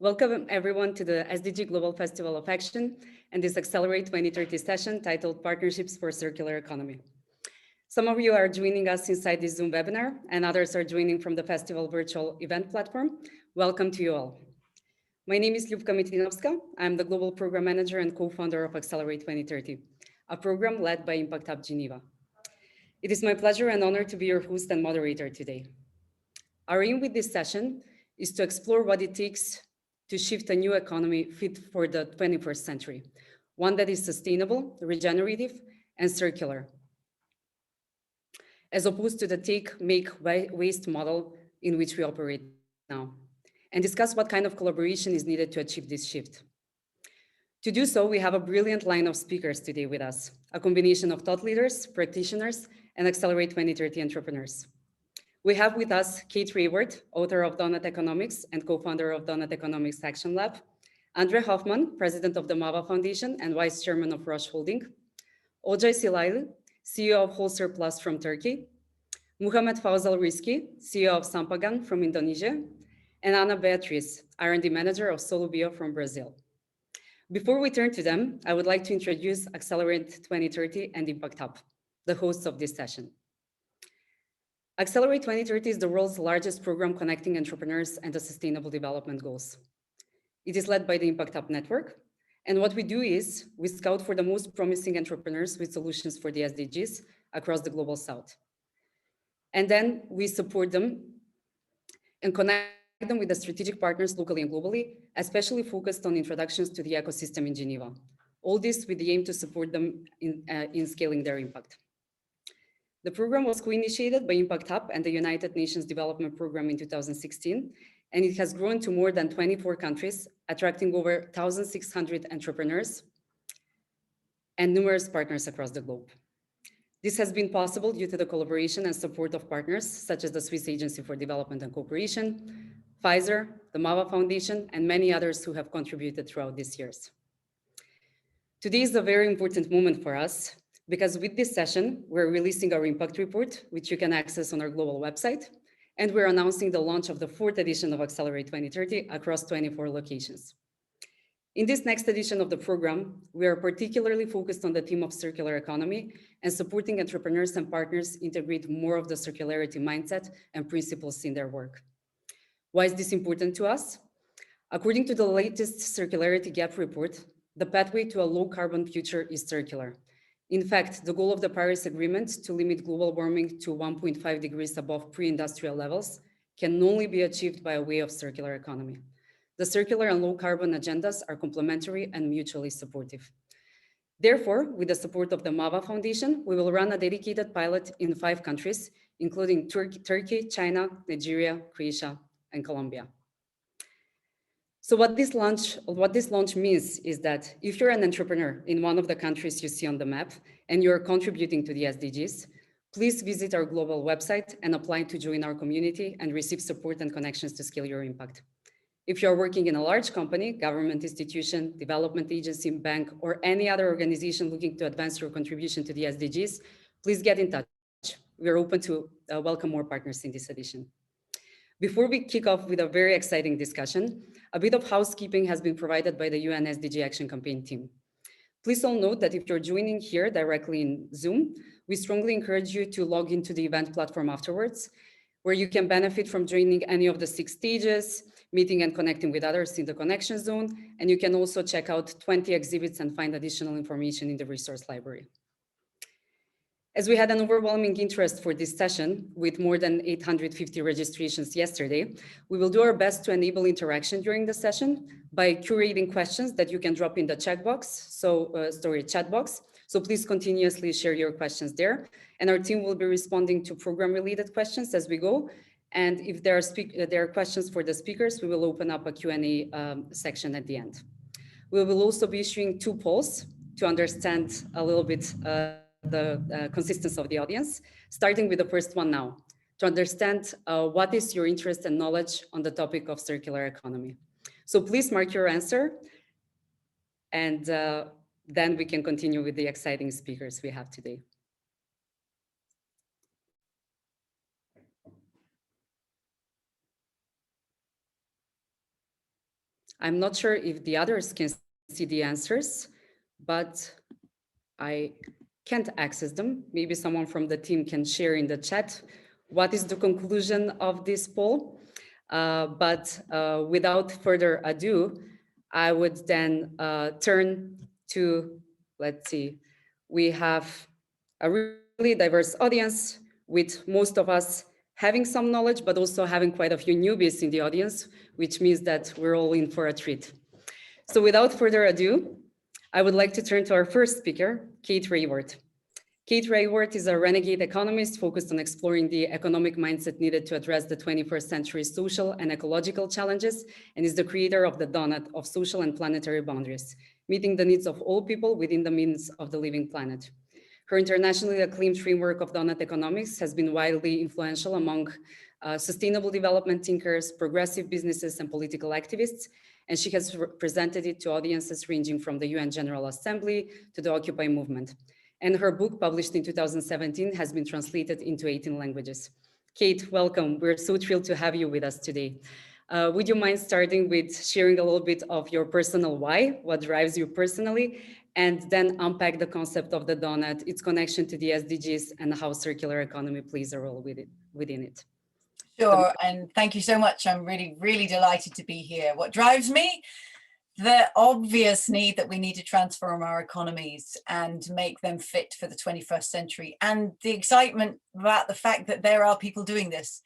Welcome everyone to the SDG Global Festival of Action and this Accelerate 2030 session titled Partnerships for Circular Economy. Some of you are joining us inside this Zoom webinar and others are joining from the festival virtual event platform. Welcome to you all. My name is Ljubka Mitinovska. I'm the Global Program Manager and co-founder of Accelerate 2030, a program led by Impact Hub Geneva. It is my pleasure and honor to be your host and moderator today. Our aim with this session is to explore what it takes to shift a new economy fit for the 21st century, one that is sustainable, regenerative, and circular, as opposed to the take, make, waste model in which we operate now, and discuss what kind of collaboration is needed to achieve this shift. To do so, we have a brilliant line of speakers today with us, a combination of thought leaders, practitioners, and Accelerate 2030 entrepreneurs. We have with us Kate Rayworth, author of Donut Economics and co-founder of Donut Economics Action Lab, Andre Hoffman, president of the MAVA Foundation and vice chairman of Roche Holding, Olcay Silaylı, CEO of Wholesale Plus from Turkey, Muhammad Fauzal Rizki, CEO of Sampagan from Indonesia, and Ana Beatriz, R&D manager of Solubio from Brazil. Before we turn to them, I would like to introduce Accelerate 2030 and Impact Hub, the hosts of this session. Accelerate 2030 is the world's largest program connecting entrepreneurs and the sustainable development goals. It is led by the Impact Hub network. And what we do is we scout for the most promising entrepreneurs with solutions for the SDGs across the global south. And then we support them and connect them with the strategic partners locally and globally, especially focused on introductions to the ecosystem in Geneva. All this with the aim to support them in scaling their impact. The program was co-initiated by Impact Hub and the United Nations Development Program in 2016, and it has grown to more than 24 countries, attracting over 1,600 entrepreneurs and numerous partners across the globe. This has been possible due to the collaboration and support of partners such as the Swiss Agency for Development and Cooperation, Pfizer, the MAVA Foundation, and many others who have contributed throughout these years. Today is a very important moment for us, because with this session, we're releasing our impact report, which you can access on our global website, and we're announcing the launch of the 4th edition of Accelerate 2030 across 24 locations. In this next edition of the program, we are particularly focused on the theme of circular economy and supporting entrepreneurs and partners integrate more of the circularity mindset and principles in their work. Why is this important to us? According to the latest Circularity Gap report, the pathway to a low carbon future is circular. In fact, the goal of the Paris Agreement to limit global warming to 1.5 degrees above pre-industrial levels can only be achieved by a way of circular economy. The circular and low carbon agendas are complementary and mutually supportive. Therefore, with the support of the MAVA Foundation, we will run a dedicated pilot in 5 countries, including Turkey, China, Nigeria, Croatia, and Colombia. So what this launch means is that if you're an entrepreneur in one of the countries you see on the map and you're contributing to the SDGs, please visit our global website and apply to join our community and receive support and connections to scale your impact. If you're working in a large company, government institution, development agency, bank, or any other organization looking to advance your contribution to the SDGs, please get in touch. We're open to welcome more partners in this edition. Before we kick off with a very exciting discussion, a bit of housekeeping has been provided by the UN SDG Action Campaign team. Please all note that if you're joining here directly in Zoom, we strongly encourage you to log into the event platform afterwards, where you can benefit from joining any of the 6 stages, meeting and connecting with others in the connection zone, and you can also check out 20 exhibits and find additional information in the resource library. As we had an overwhelming interest for this session with more than 850 registrations yesterday, we will do our best to enable interaction during the session by curating questions that you can drop in the chat box. So please continuously share your questions there. And our team will be responding to program related questions as we go. And if there are questions for the speakers, we will open up a Q&A section at the end. We will also be issuing 2 polls to understand a little bit the consistency of the audience, starting with the first one now, to understand what is your interest and knowledge on the topic of circular economy. So please mark your answer, and then we can continue with the exciting speakers we have today. I'm not sure if the others can see the answers, but I can't access them. Maybe someone from the team can share in the chat what is the conclusion of this poll. But without further ado, I would then turn to, let's see, we have a really diverse audience with most of us having some knowledge, but also having quite a few newbies in the audience, which means that we're all in for a treat. So without further ado, I would like to turn to our first speaker, Kate Rayworth. Kate Rayworth is a renegade economist focused on exploring the economic mindset needed to address the 21st century social and ecological challenges, and is the creator of the donut of social and planetary boundaries, meeting the needs of all people within the means of the living planet. Her internationally acclaimed framework of donut economics has been widely influential among sustainable development thinkers, progressive businesses, and political activists, and she has presented it to audiences ranging from the UN General Assembly to the Occupy movement. And her book, published in 2017, has been translated into 18 languages. Kate, welcome. We're so thrilled to have you with us today. Would you mind starting with sharing a little bit of your personal why, what drives you personally, and then unpack the concept of the donut, its connection to the SDGs, and how circular economy plays a role within it? Sure, and thank you so much. I'm really, really delighted to be here. What drives me? The obvious need that we need to transform our economies and make them fit for the 21st century, and the excitement about the fact that there are people doing this,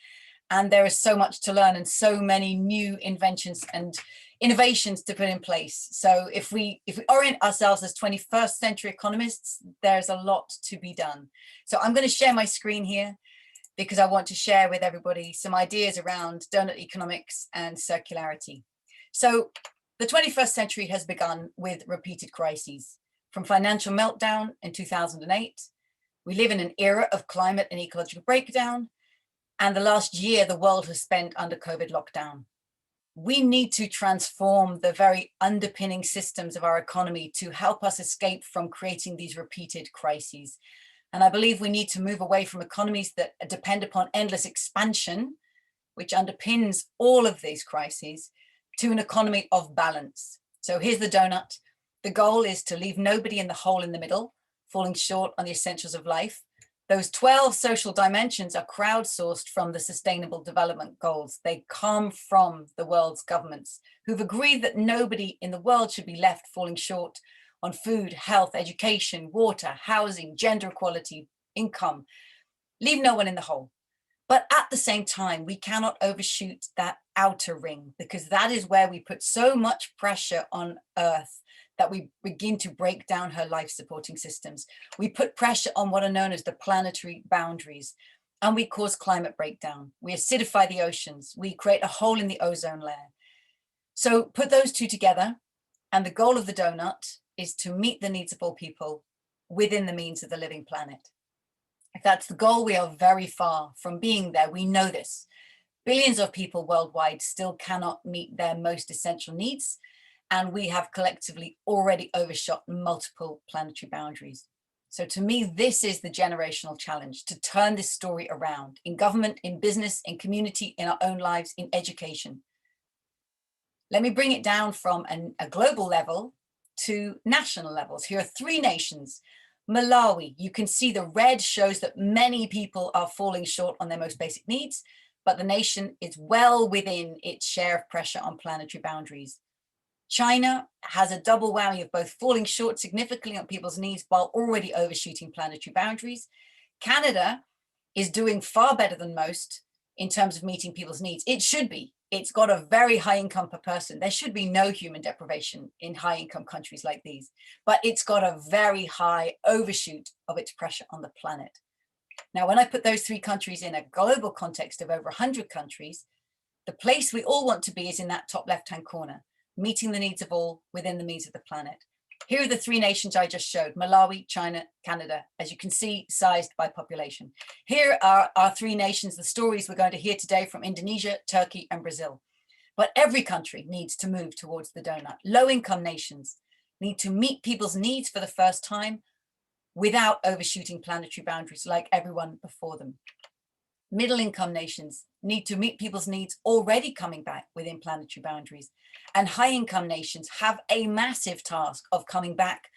and there is so much to learn and so many new inventions and innovations to put in place. So if we orient ourselves as 21st century economists, there's a lot to be done. So I'm going to share my screen here because I want to share with everybody some ideas around donut economics and circularity. So the 21st century has begun with repeated crises. From financial meltdown in 2008, we live in an era of climate and ecological breakdown, and the last year the world has spent under COVID lockdown. We need to transform the very underpinning systems of our economy to help us escape from creating these repeated crises. And I believe we need to move away from economies that depend upon endless expansion, which underpins all of these crises, to an economy of balance. So here's the donut. The goal is to leave nobody in the hole in the middle, falling short on the essentials of life. Those 12 social dimensions are crowdsourced from the Sustainable Development Goals. They come from the world's governments who've agreed that nobody in the world should be left falling short on food, health, education, water, housing, gender equality, income. Leave no one in the hole. But at the same time, we cannot overshoot that outer ring, because that is where we put so much pressure on Earth that we begin to break down her life supporting systems. We put pressure on what are known as the planetary boundaries, and we cause climate breakdown. We acidify the oceans. We create a hole in the ozone layer. So put those two together, and the goal of the donut is to meet the needs of all people within the means of the living planet. If that's the goal, we are very far from being there. We know this. Billions of people worldwide still cannot meet their most essential needs, and we have collectively already overshot multiple planetary boundaries. So to me, this is the generational challenge, to turn this story around in government, in business, in community, in our own lives, in education. Let me bring it down from a global level to national levels. Here are 3 nations. Malawi, you can see the red shows that many people are falling short on their most basic needs, but the nation is well within its share of pressure on planetary boundaries. China has a double whammy of both falling short significantly on people's needs while already overshooting planetary boundaries. Canada is doing far better than most in terms of meeting people's needs. It should be. It's got a very high income per person. There should be no human deprivation in high income countries like these, but it's got a very high overshoot of its pressure on the planet. Now, when I put those 3 countries in a global context of over 100 countries, the place we all want to be is in that top left-hand corner, meeting the needs of all within the means of the planet. Here are the 3 nations I just showed: Malawi, China, Canada, as you can see, sized by population. Here are our 3 nations, the stories we're going to hear today from Indonesia, Turkey, and Brazil. But every country needs to move towards the donut. Low-income nations need to meet people's needs for the first time without overshooting planetary boundaries like everyone before them. middle income nations need to meet people's needs already coming back within planetary boundaries. And high income nations have a massive task of coming back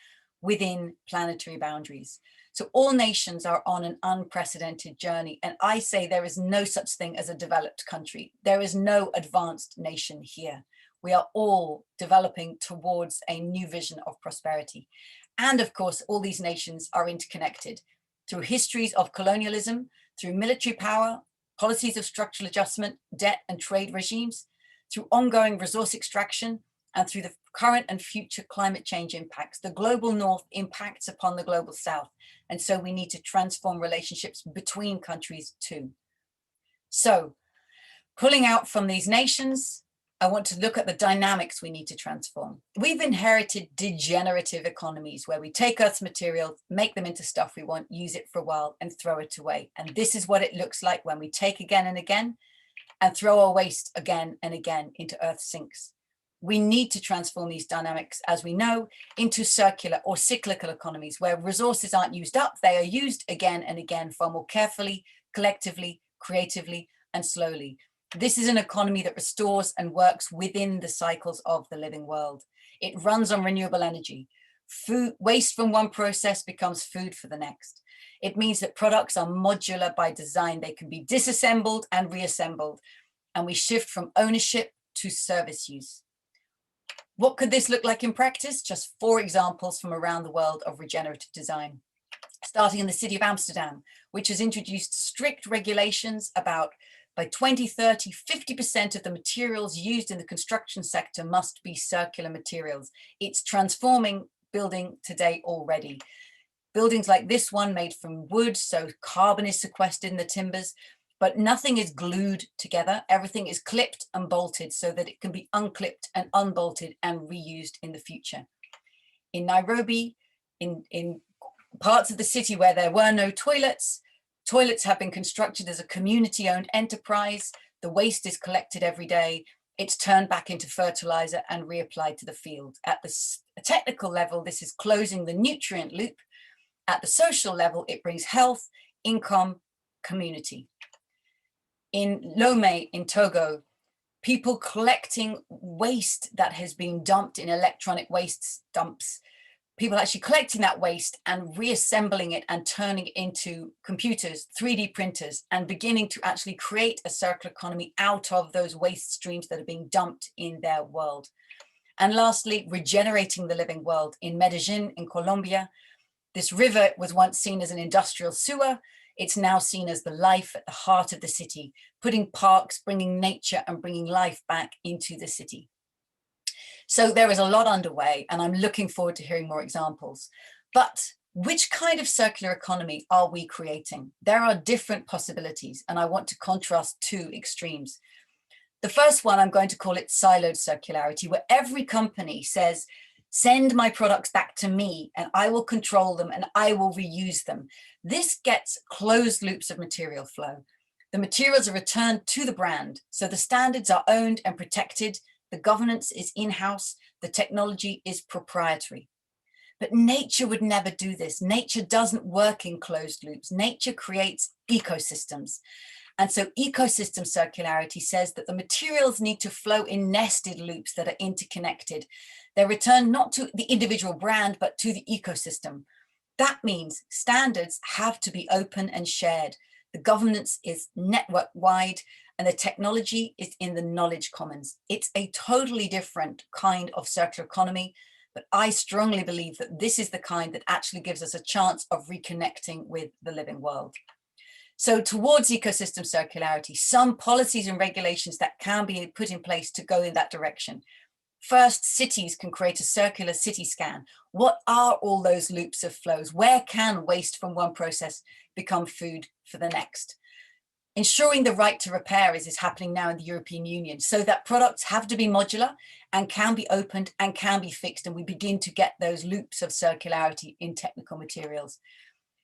within planetary boundaries. So all nations are on an unprecedented journey. And I say there is no such thing as a developed country. There is no advanced nation here. We are all developing towards a new vision of prosperity. And of course, all these nations are interconnected through histories of colonialism, through military power, policies of structural adjustment, debt and trade regimes, through ongoing resource extraction, and through the current and future climate change impacts. The global north impacts upon the global south. And so we need to transform relationships between countries too. So pulling out from these nations, I want to look at the dynamics we need to transform. We've inherited degenerative economies where we take Earth's materials, make them into stuff we want, use it for a while and throw it away. And this is what it looks like when we take again and again and throw our waste again and again into Earth's sinks. We need to transform these dynamics, as we know, into circular or cyclical economies where resources aren't used up, they are used again and again, far more carefully, collectively, creatively, and slowly. This is an economy that restores and works within the cycles of the living world. It runs on renewable energy. Food waste from one process becomes food for the next. It means that products are modular by design. They can be disassembled and reassembled, and we shift from ownership to service use. What could this look like in practice? Just 4 examples from around the world of regenerative design. Starting in the city of Amsterdam, which has introduced strict regulations about by 2030, 50% of the materials used in the construction sector must be circular materials. It's transforming building today already. Buildings like this one made from wood, so carbon is sequestered in the timbers, but nothing is glued together. Everything is clipped and bolted so that it can be unclipped and unbolted and reused in the future. In Nairobi, in parts of the city where there were no toilets, toilets have been constructed as a community-owned enterprise. The waste is collected every day. It's turned back into fertilizer and reapplied to the field. At the technical level, this is closing the nutrient loop. At the social level, it brings health, income, community. In Lomé in Togo, people collecting waste that has been dumped in electronic waste dumps, people actually collecting that waste and reassembling it and turning it into computers, 3D printers, and beginning to actually create a circular economy out of those waste streams that are being dumped in their world. And lastly, regenerating the living world. In Medellin, in Colombia, this river was once seen as an industrial sewer. It's now seen as the life at the heart of the city, putting parks, bringing nature and bringing life back into the city. So there is a lot underway and I'm looking forward to hearing more examples. But which kind of circular economy are we creating? There are different possibilities and I want to contrast 2 extremes. The first one, I'm going to call it siloed circularity, where every company says, send my products back to me and I will control them and I will reuse them. This gets closed loops of material flow. The materials are returned to the brand. So the standards are owned and protected. The governance is in-house. The technology is proprietary. But nature would never do this. Nature doesn't work in closed loops. Nature creates ecosystems. And so ecosystem circularity says that the materials need to flow in nested loops that are interconnected. They're returned not to the individual brand, but to the ecosystem. That means standards have to be open and shared. The governance is network-wide and the technology is in the knowledge commons. It's a totally different kind of circular economy, but I strongly believe that this is the kind that actually gives us a chance of reconnecting with the living world. So towards ecosystem circularity, some policies and regulations that can be put in place to go in that direction. First, cities can create a circular city scan. What are all those loops of flows? Where can waste from one process become food for the next? Ensuring the right to repair is happening now in the European Union so that products have to be modular and can be opened and can be fixed, and we begin to get those loops of circularity in technical materials.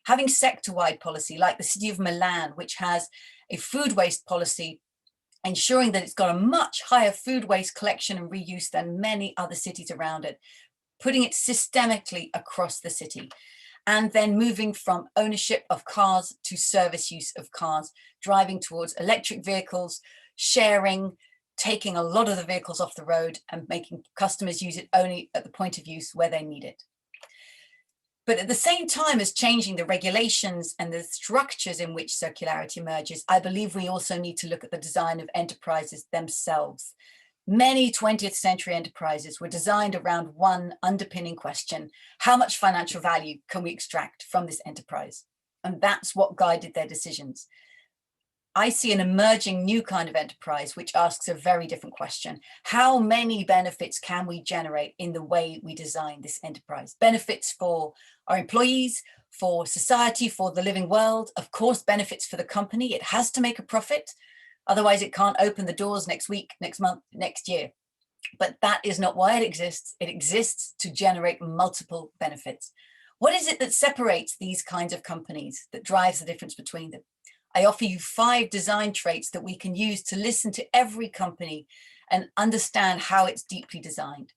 Having sector-wide policy like the city of Milan, which has a food waste policy, ensuring that it's got a much higher food waste collection and reuse than many other cities around it, putting it systemically across the city. and then moving from ownership of cars to service use of cars, driving towards electric vehicles, sharing, taking a lot of the vehicles off the road and making customers use it only at the point of use where they need it. But at the same time as changing the regulations and the structures in which circularity emerges, I believe we also need to look at the design of enterprises themselves. Many 20th century enterprises were designed around one underpinning question: how much financial value can we extract from this enterprise? And that's what guided their decisions. I see an emerging new kind of enterprise which asks a very different question. How many benefits can we generate in the way we design this enterprise? Benefits for our employees, for society, for the living world, of course, benefits for the company. It has to make a profit. Otherwise, it can't open the doors next week, next month, next year. But that is not why it exists. It exists to generate multiple benefits. What is it that separates these kinds of companies, that drives the difference between them? I offer you 5 design traits that we can use to listen to every company and understand how it's deeply designed.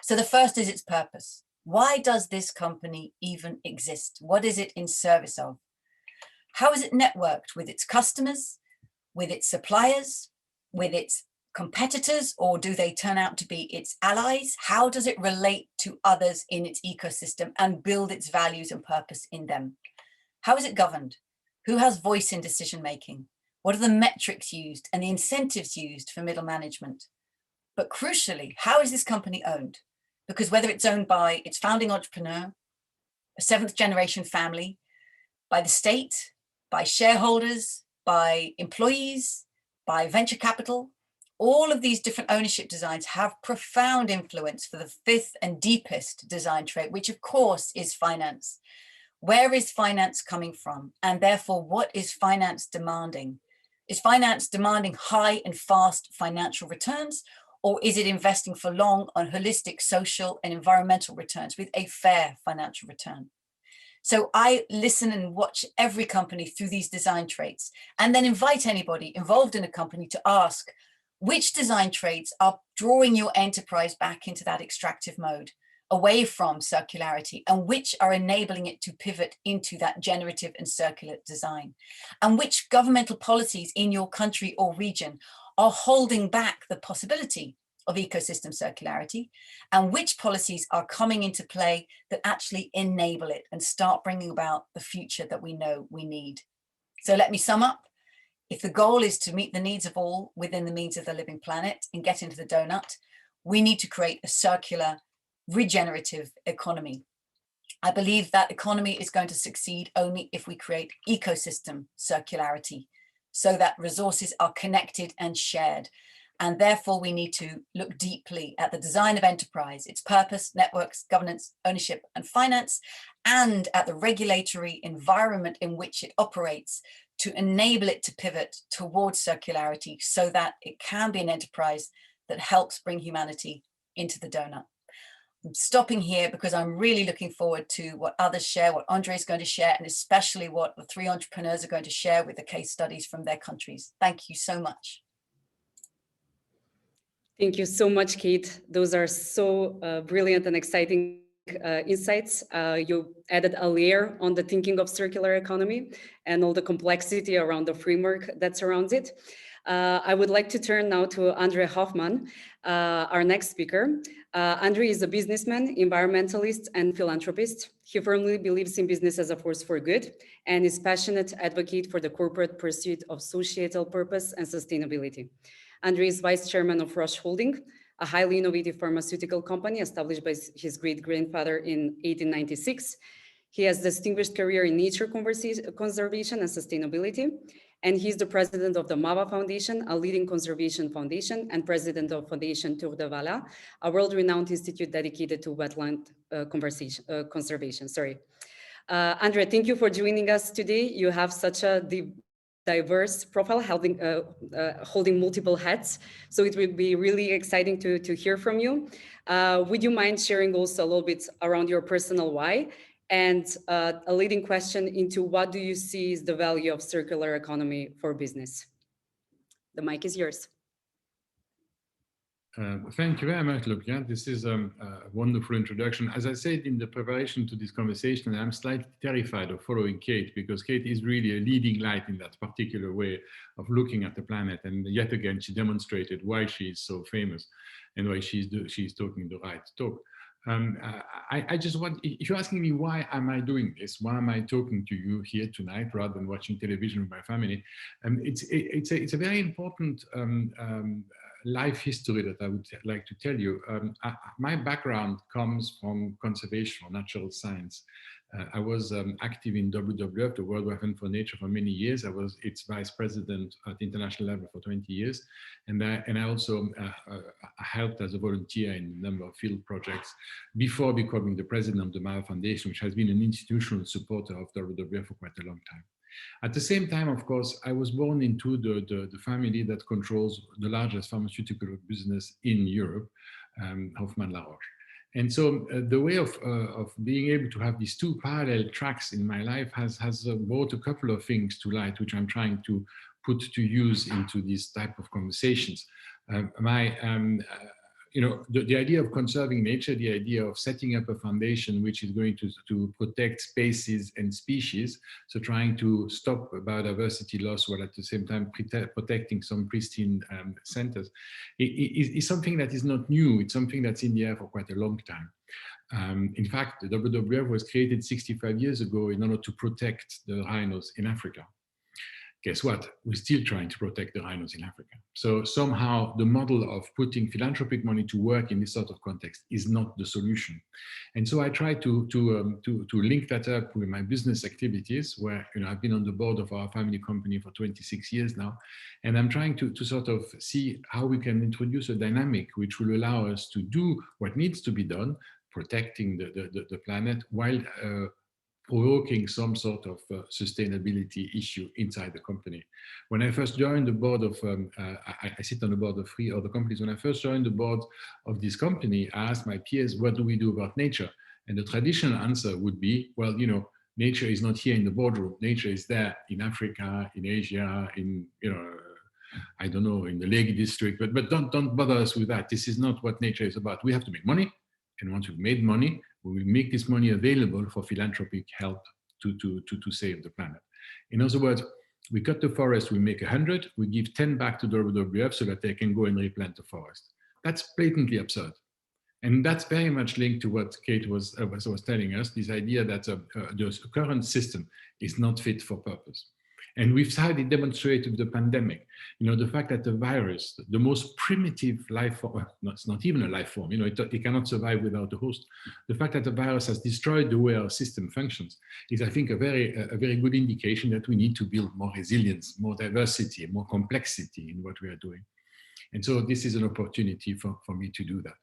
So the first is its purpose. Why does this company even exist? What is it in service of? How is it networked with its customers, with its suppliers, with its competitors, or do they turn out to be its allies? How does it relate to others in its ecosystem and build its values and purpose in them? How is it governed? Who has voice in decision making? What are the metrics used and the incentives used for middle management? But crucially, how is this company owned? Because whether it's owned by its founding entrepreneur, a 7th generation family, by the state, by shareholders, by employees, by venture capital, all of these different ownership designs have profound influence for the 5th and deepest design trait, which of course is finance. Where is finance coming from? And therefore, what is finance demanding? Is finance demanding high and fast financial returns, or is it investing for long on holistic social and environmental returns with a fair financial return? So I listen and watch every company through these design traits, and then invite anybody involved in a company to ask which design traits are drawing your enterprise back into that extractive mode, away from circularity, and which are enabling it to pivot into that generative and circular design, and which governmental policies in your country or region are holding back the possibility of ecosystem circularity, and which policies are coming into play that actually enable it and start bringing about the future that we know we need. So let me sum up. If the goal is to meet the needs of all within the means of the living planet and get into the donut, we need to create a circular, regenerative economy. I believe that economy is going to succeed only if we create ecosystem circularity, so that resources are connected and shared. And therefore we need to look deeply at the design of enterprise, its purpose, networks, governance, ownership, and finance, and at the regulatory environment in which it operates to enable it to pivot towards circularity so that it can be an enterprise that helps bring humanity into the donut. I'm stopping here because I'm really looking forward to what others share, what Andre is going to share, and especially what the 3 entrepreneurs are going to share with the case studies from their countries. Thank you so much. Thank you so much, Kate. Those are so brilliant and exciting insights. You added a layer on the thinking of circular economy and all the complexity around the framework that surrounds it. I would like to turn now to Andre Hoffman, our next speaker. Andre is a businessman, environmentalist, and philanthropist. He firmly believes in business as a force for good and is passionate advocate for the corporate pursuit of societal purpose and sustainability. Andre is vice chairman of Roche Holding, a highly innovative pharmaceutical company established by his great-grandfather in 1896. He has distinguished career in nature conservation and sustainability, and he's the president of the MAVA Foundation, a leading conservation foundation, and president of Foundation Tour de Vala, a world-renowned institute dedicated to wetland conservation. Andre, thank you for joining us today. You have such a diverse profile, holding multiple hats. So it will be really exciting to hear from you. Would you mind sharing also a little bit around your personal why, and a leading question into what do you see is the value of circular economy for business? The mic is yours. Thank you very much, Lucia. This is a wonderful introduction. As I said in the preparation to this conversation, I'm slightly terrified of following Kate, because Kate is really a leading light in that particular way of looking at the planet. And yet again, she demonstrated why she is so famous and why she's talking the right talk. I just want, if you're asking me why am I doing this, why am I talking to you here tonight rather than watching television with my family, it's a very important life history that I would like to tell you. My background comes from conservation or natural science. I was active in WWF, the World Wide Fund for Nature, for many years. I was its vice president at the international level for 20 years. And I also helped as a volunteer in a number of field projects before becoming the president of the Malawi Foundation, which has been an institutional supporter of WWF for quite a long time. At the same time, of course, I was born into the family that controls the largest pharmaceutical business in Europe, Hoffmann La Roche. And so the way of being able to have these two parallel tracks in my life has brought a couple of things to light, which I'm trying to put to use into these type of conversations. The idea of conserving nature, the idea of setting up a foundation which is going to protect species and species, so trying to stop biodiversity loss while at the same time protecting some pristine centers, is something that is not new. It's something that's in the air for quite a long time. In fact, the WWF was created 65 years ago in order to protect the rhinos in Africa. Guess what? We're still trying to protect the rhinos in Africa. So somehow the model of putting philanthropic money to work in this sort of context is not the solution. And so I try to link that up with my business activities, where I've been on the board of our family company for 26 years now, and I'm trying to sort of see how we can introduce a dynamic which will allow us to do what needs to be done, protecting the planet, while provoking some sort of sustainability issue inside the company. When I first joined the board of, I sit on the board of 3 other companies. When I first joined the board of this company, I asked my peers, what do we do about nature? And the traditional answer would be, well, nature is not here in the boardroom. Nature is there in Africa, in Asia, in, I don't know, in the Lake District, but don't bother us with that. This is not what nature is about. We have to make money. And once we've made money, we will make this money available for philanthropic help to save the planet. In other words, we cut the forest, we make 100, we give 10 back to the WWF so that they can go and replant the forest. That's blatantly absurd. And that's very much linked to what Kate was telling us, this idea that the current system is not fit for purpose. And we've had it demonstrated with the pandemic. The fact that the virus, the most primitive life form, it's not even a life form, it cannot survive without the host. The fact that the virus has destroyed the way our system functions is, I think, a very good indication that we need to build more resilience, more diversity, more complexity in what we are doing. And so this is an opportunity for me to do that.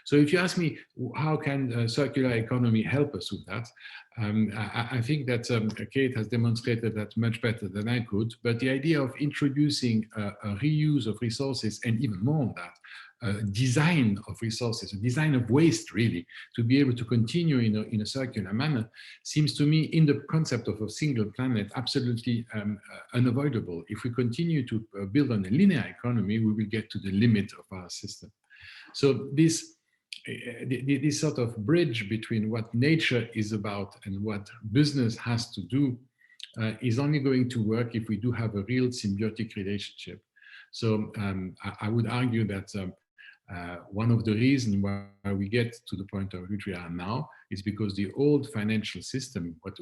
So if you ask me, how can circular economy help us with that? I think that Kate has demonstrated that much better than I could, but the idea of introducing a reuse of resources, and even more than that, design of resources, a design of waste, really, to be able to continue in a circular manner, seems to me, in the concept of a single planet, absolutely unavoidable. If we continue to build on a linear economy, we will get to the limit of our system. So this sort of bridge between what nature is about and what business has to do is only going to work if we do have a real symbiotic relationship. So I would argue that one of the reasons why we get to the point at which we are now is because the old financial system, what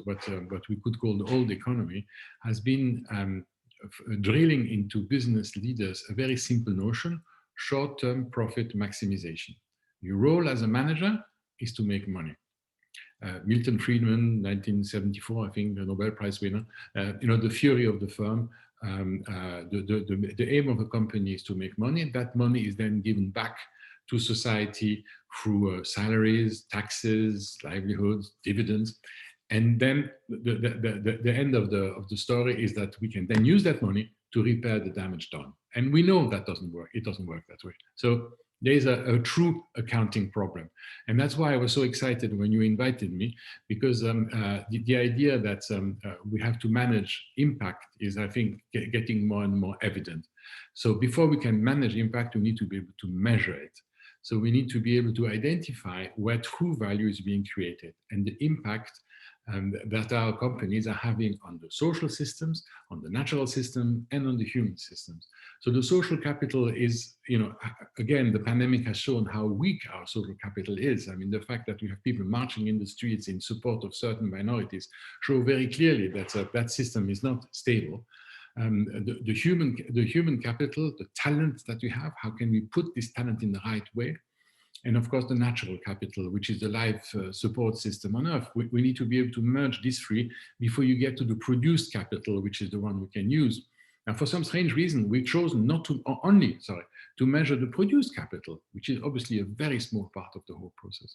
we could call the old economy, has been drilling into business leaders a very simple notion: short-term profit maximization. Your role as a manager is to make money. Milton Friedman, 1974, I think, the Nobel Prize winner, the theory of the firm, the aim of a company is to make money. That money is then given back to society through salaries, taxes, livelihoods, dividends. And then the end of the story is that we can then use that money to repair the damage done. And we know that doesn't work. It doesn't work that way. So there's a true accounting problem. And that's why I was so excited when you invited me, because the idea that we have to manage impact is, I think, getting more and more evident. So before we can manage impact, we need to be able to measure it. So we need to be able to identify where true value is being created and the impact that our companies are having on the social systems, on the natural system, and on the human systems. So the social capital is, again, the pandemic has shown how weak our social capital is. I mean, the fact that we have people marching in the streets in support of certain minorities show very clearly that that system is not stable. The human capital, the talent that we have, how can we put this talent in the right way? And of course, the natural capital, which is the life support system on Earth. We need to be able to merge these three before you get to the produced capital, which is the one we can use. And for some strange reason, we've chosen not to to measure the produced capital, which is obviously a very small part of the whole process.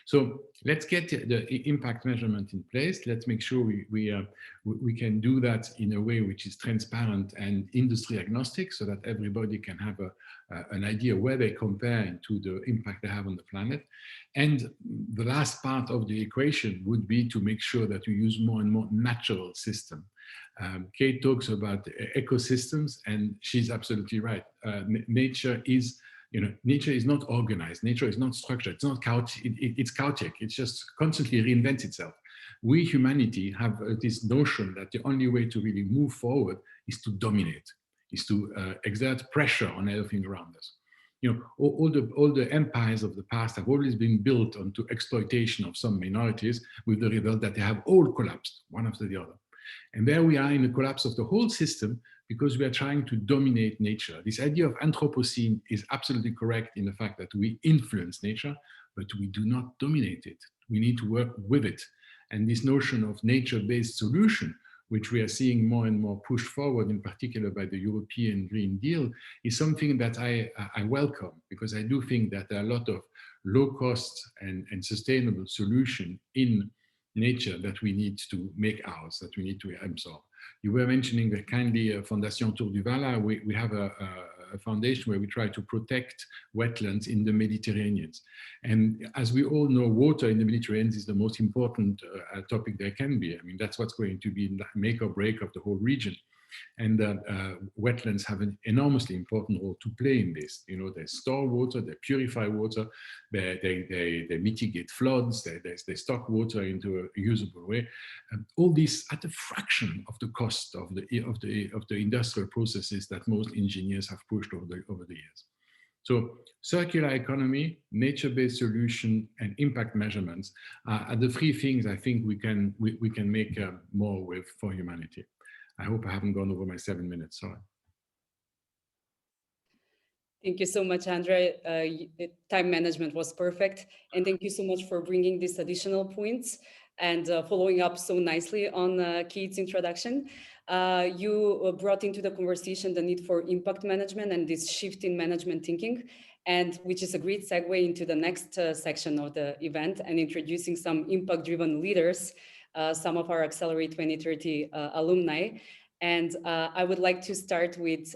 So let's get the impact measurement in place. Let's make sure we can do that in a way which is transparent and industry agnostic, so that everybody can have an idea where they compare to the impact they have on the planet. And the last part of the equation would be to make sure that we use more and more natural system. Kate talks about ecosystems, and she's absolutely right. Nature is not organized. Nature is not structured. It's not it's chaotic. It's just constantly reinvents itself. We, humanity, have this notion that the only way to really move forward is to dominate, is to exert pressure on everything around us. All the empires of the past have always been built onto exploitation of some minorities, with the result that they have all collapsed, one after the other. And there we are in the collapse of the whole system, because we are trying to dominate nature. This idea of Anthropocene is absolutely correct in the fact that we influence nature, but we do not dominate it. We need to work with it. And this notion of nature-based solution, which we are seeing more and more pushed forward, in particular by the European Green Deal, is something that I welcome, because I do think that there are a lot of low-cost and sustainable solutions in nature that we need to make ours, that we need to absorb. You were mentioning the kindly Fondation Tour du Vala. We have a foundation where we try to protect wetlands in the Mediterranean. And as we all know, water in the Mediterranean is the most important topic there can be. I mean, that's what's going to be the make or break of the whole region. And wetlands have an enormously important role to play in this. They store water, they purify water, they mitigate floods, they stock water into a usable way. All this at a fraction of the cost of the industrial processes that most engineers have pushed over the years. So circular economy, nature-based solution, and impact measurements are the three things I think we can make more with for humanity. I hope I haven't gone over my 7 minutes, sorry. Thank you so much, Andre. Time management was perfect. And thank you so much for bringing these additional points and following up so nicely on Kate's introduction. You brought into the conversation the need for impact management and this shift in management thinking, and which is a great segue into the next section of the event and introducing some impact-driven leaders, some of our Accelerate 2030 alumni. And I would like to start with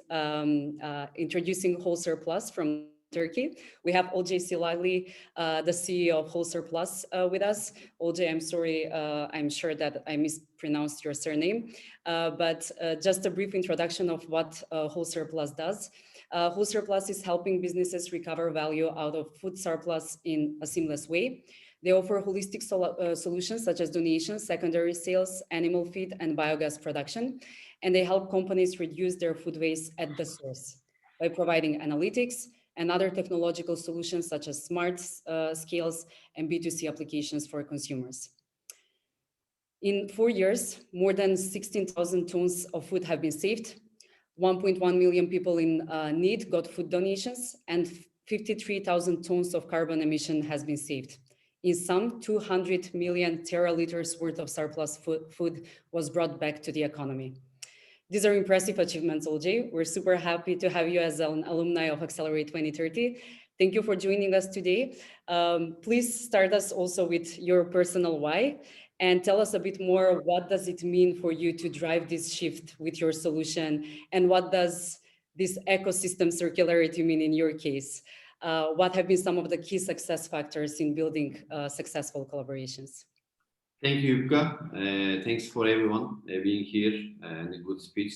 introducing Whole Surplus from Turkey. We have Olcay Silali, the CEO of Whole Surplus with us. Olcay, I'm sorry, I'm sure that I mispronounced your surname, but just a brief introduction of what Whole Surplus does. Whole Surplus is helping businesses recover value out of food surplus in a seamless way. They offer holistic solutions such as donations, secondary sales, animal feed, and biogas production. And they help companies reduce their food waste at the source by providing analytics and other technological solutions such as smart scales and B2C applications for consumers. In 4 years, more than 16,000 tons of food have been saved. 1.1 million people in need got food donations, and 53,000 tons of carbon emission has been saved. In sum, 200 million teraliters worth of surplus food was brought back to the economy. These are impressive achievements, Olcay. We're super happy to have you as an alumni of Accelerate 2030. Thank you for joining us today. Please start us also with your personal why and tell us a bit more, what does it mean for you to drive this shift with your solution, and what does this ecosystem circularity mean in your case? What have been some of the key success factors in building successful collaborations? Thank you, Yuka. Thanks for everyone being here and a good speech.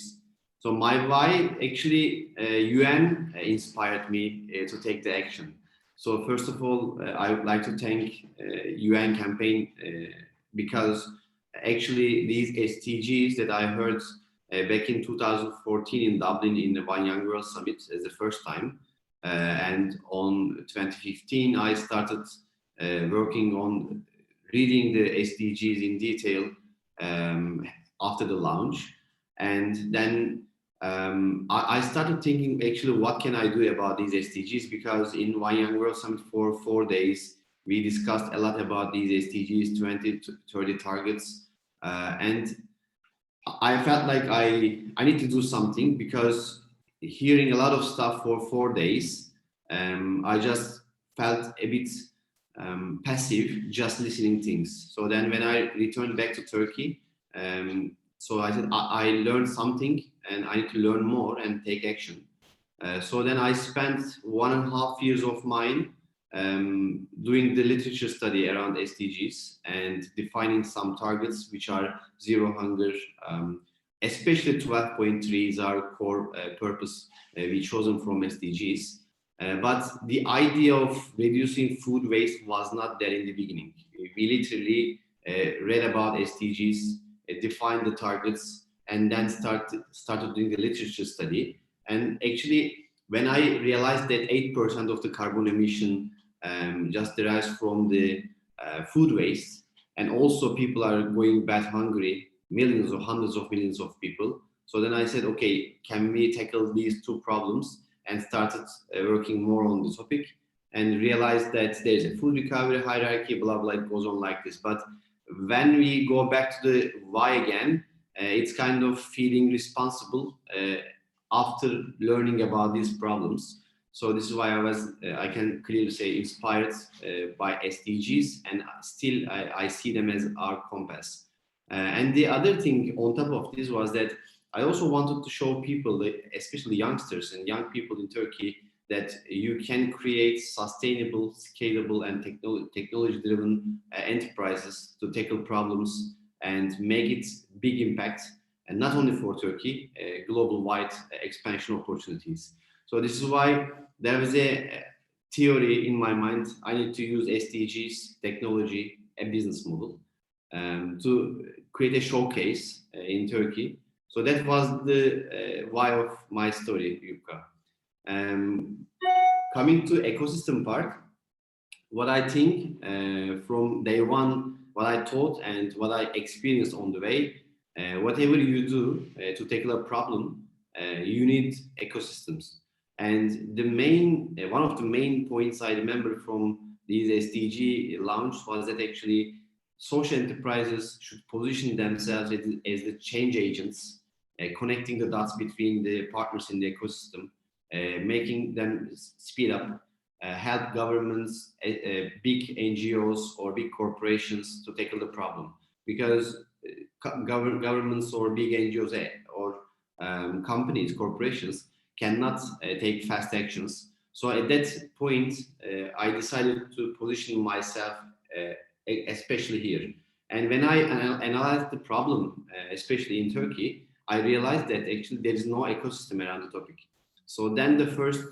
So my why, actually, UN inspired me to take the action. So first of all, I would like to thank UN campaign because actually these SDGs that I heard back in 2014 in Dublin in the One Young World Summit as the first time. And on 2015, I started working on reading the SDGs in detail after the launch. And then I started thinking, actually, what can I do about these SDGs? Because in One Young World Summit for 4 days, we discussed a lot about these SDGs 2030 targets. And I felt like I need to do something, because hearing a lot of stuff for 4 days, I just felt a bit passive, just listening things. So then when I returned back to Turkey, so I said, I learned something and I need to learn more and take action. So then I spent 1.5 years of mine doing the literature study around SDGs and defining some targets, which are zero hunger, especially 12.3 is our core purpose we chosen from SDGs. But the idea of reducing food waste was not there in the beginning. We literally read about SDGs, defined the targets, and then started doing the literature study. And actually, when I realized that 8% of the carbon emission just derives from the food waste, and also people are going bad hungry, millions or hundreds of millions of people. So then I said, okay, can we tackle these two problems? And started working more on the topic, and realized that there's a food recovery hierarchy, blah, blah, it goes on like this. But when we go back to the why again, it's kind of feeling responsible after learning about these problems. So this is why I can clearly say, inspired by SDGs, and still I see them as our compass. And the other thing on top of this was that I also wanted to show people, especially youngsters and young people in Turkey, that you can create sustainable, scalable, and technology-driven enterprises to tackle problems and make it big impact, and not only for Turkey, global-wide expansion opportunities. So this is why there was a theory in my mind. I need to use SDGs, technology, a business model to create a showcase in Turkey. So that was the why of my story, Yuka. Coming to ecosystem part, what I think from day one, what I thought and what I experienced on the way, whatever you do to tackle a problem, you need ecosystems. And the main, one of the main points I remember from these SDG launch was that actually social enterprises should position themselves as the change agents, connecting the dots between the partners in the ecosystem, making them speed up, help governments, big NGOs or big corporations to tackle the problem. Because governments or big NGOs or companies, corporations cannot take fast actions. So at that point, I decided to position myself, especially here. And when I analyzed the problem, especially in Turkey, I realized that actually there is no ecosystem around the topic. So then the first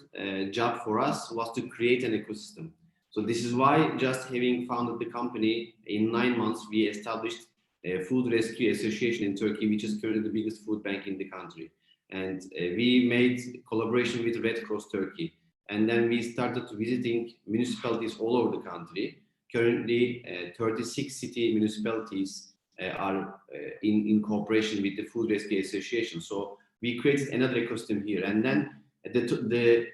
job for us was to create an ecosystem. So this is why, just having founded the company, in 9 months, we established a food rescue association in Turkey, which is currently the biggest food bank in the country. And we made collaboration with Red Cross Turkey. And then we started visiting municipalities all over the country. Currently, 36 city municipalities are in cooperation with the Food Rescue Association. So we created another ecosystem here. And then the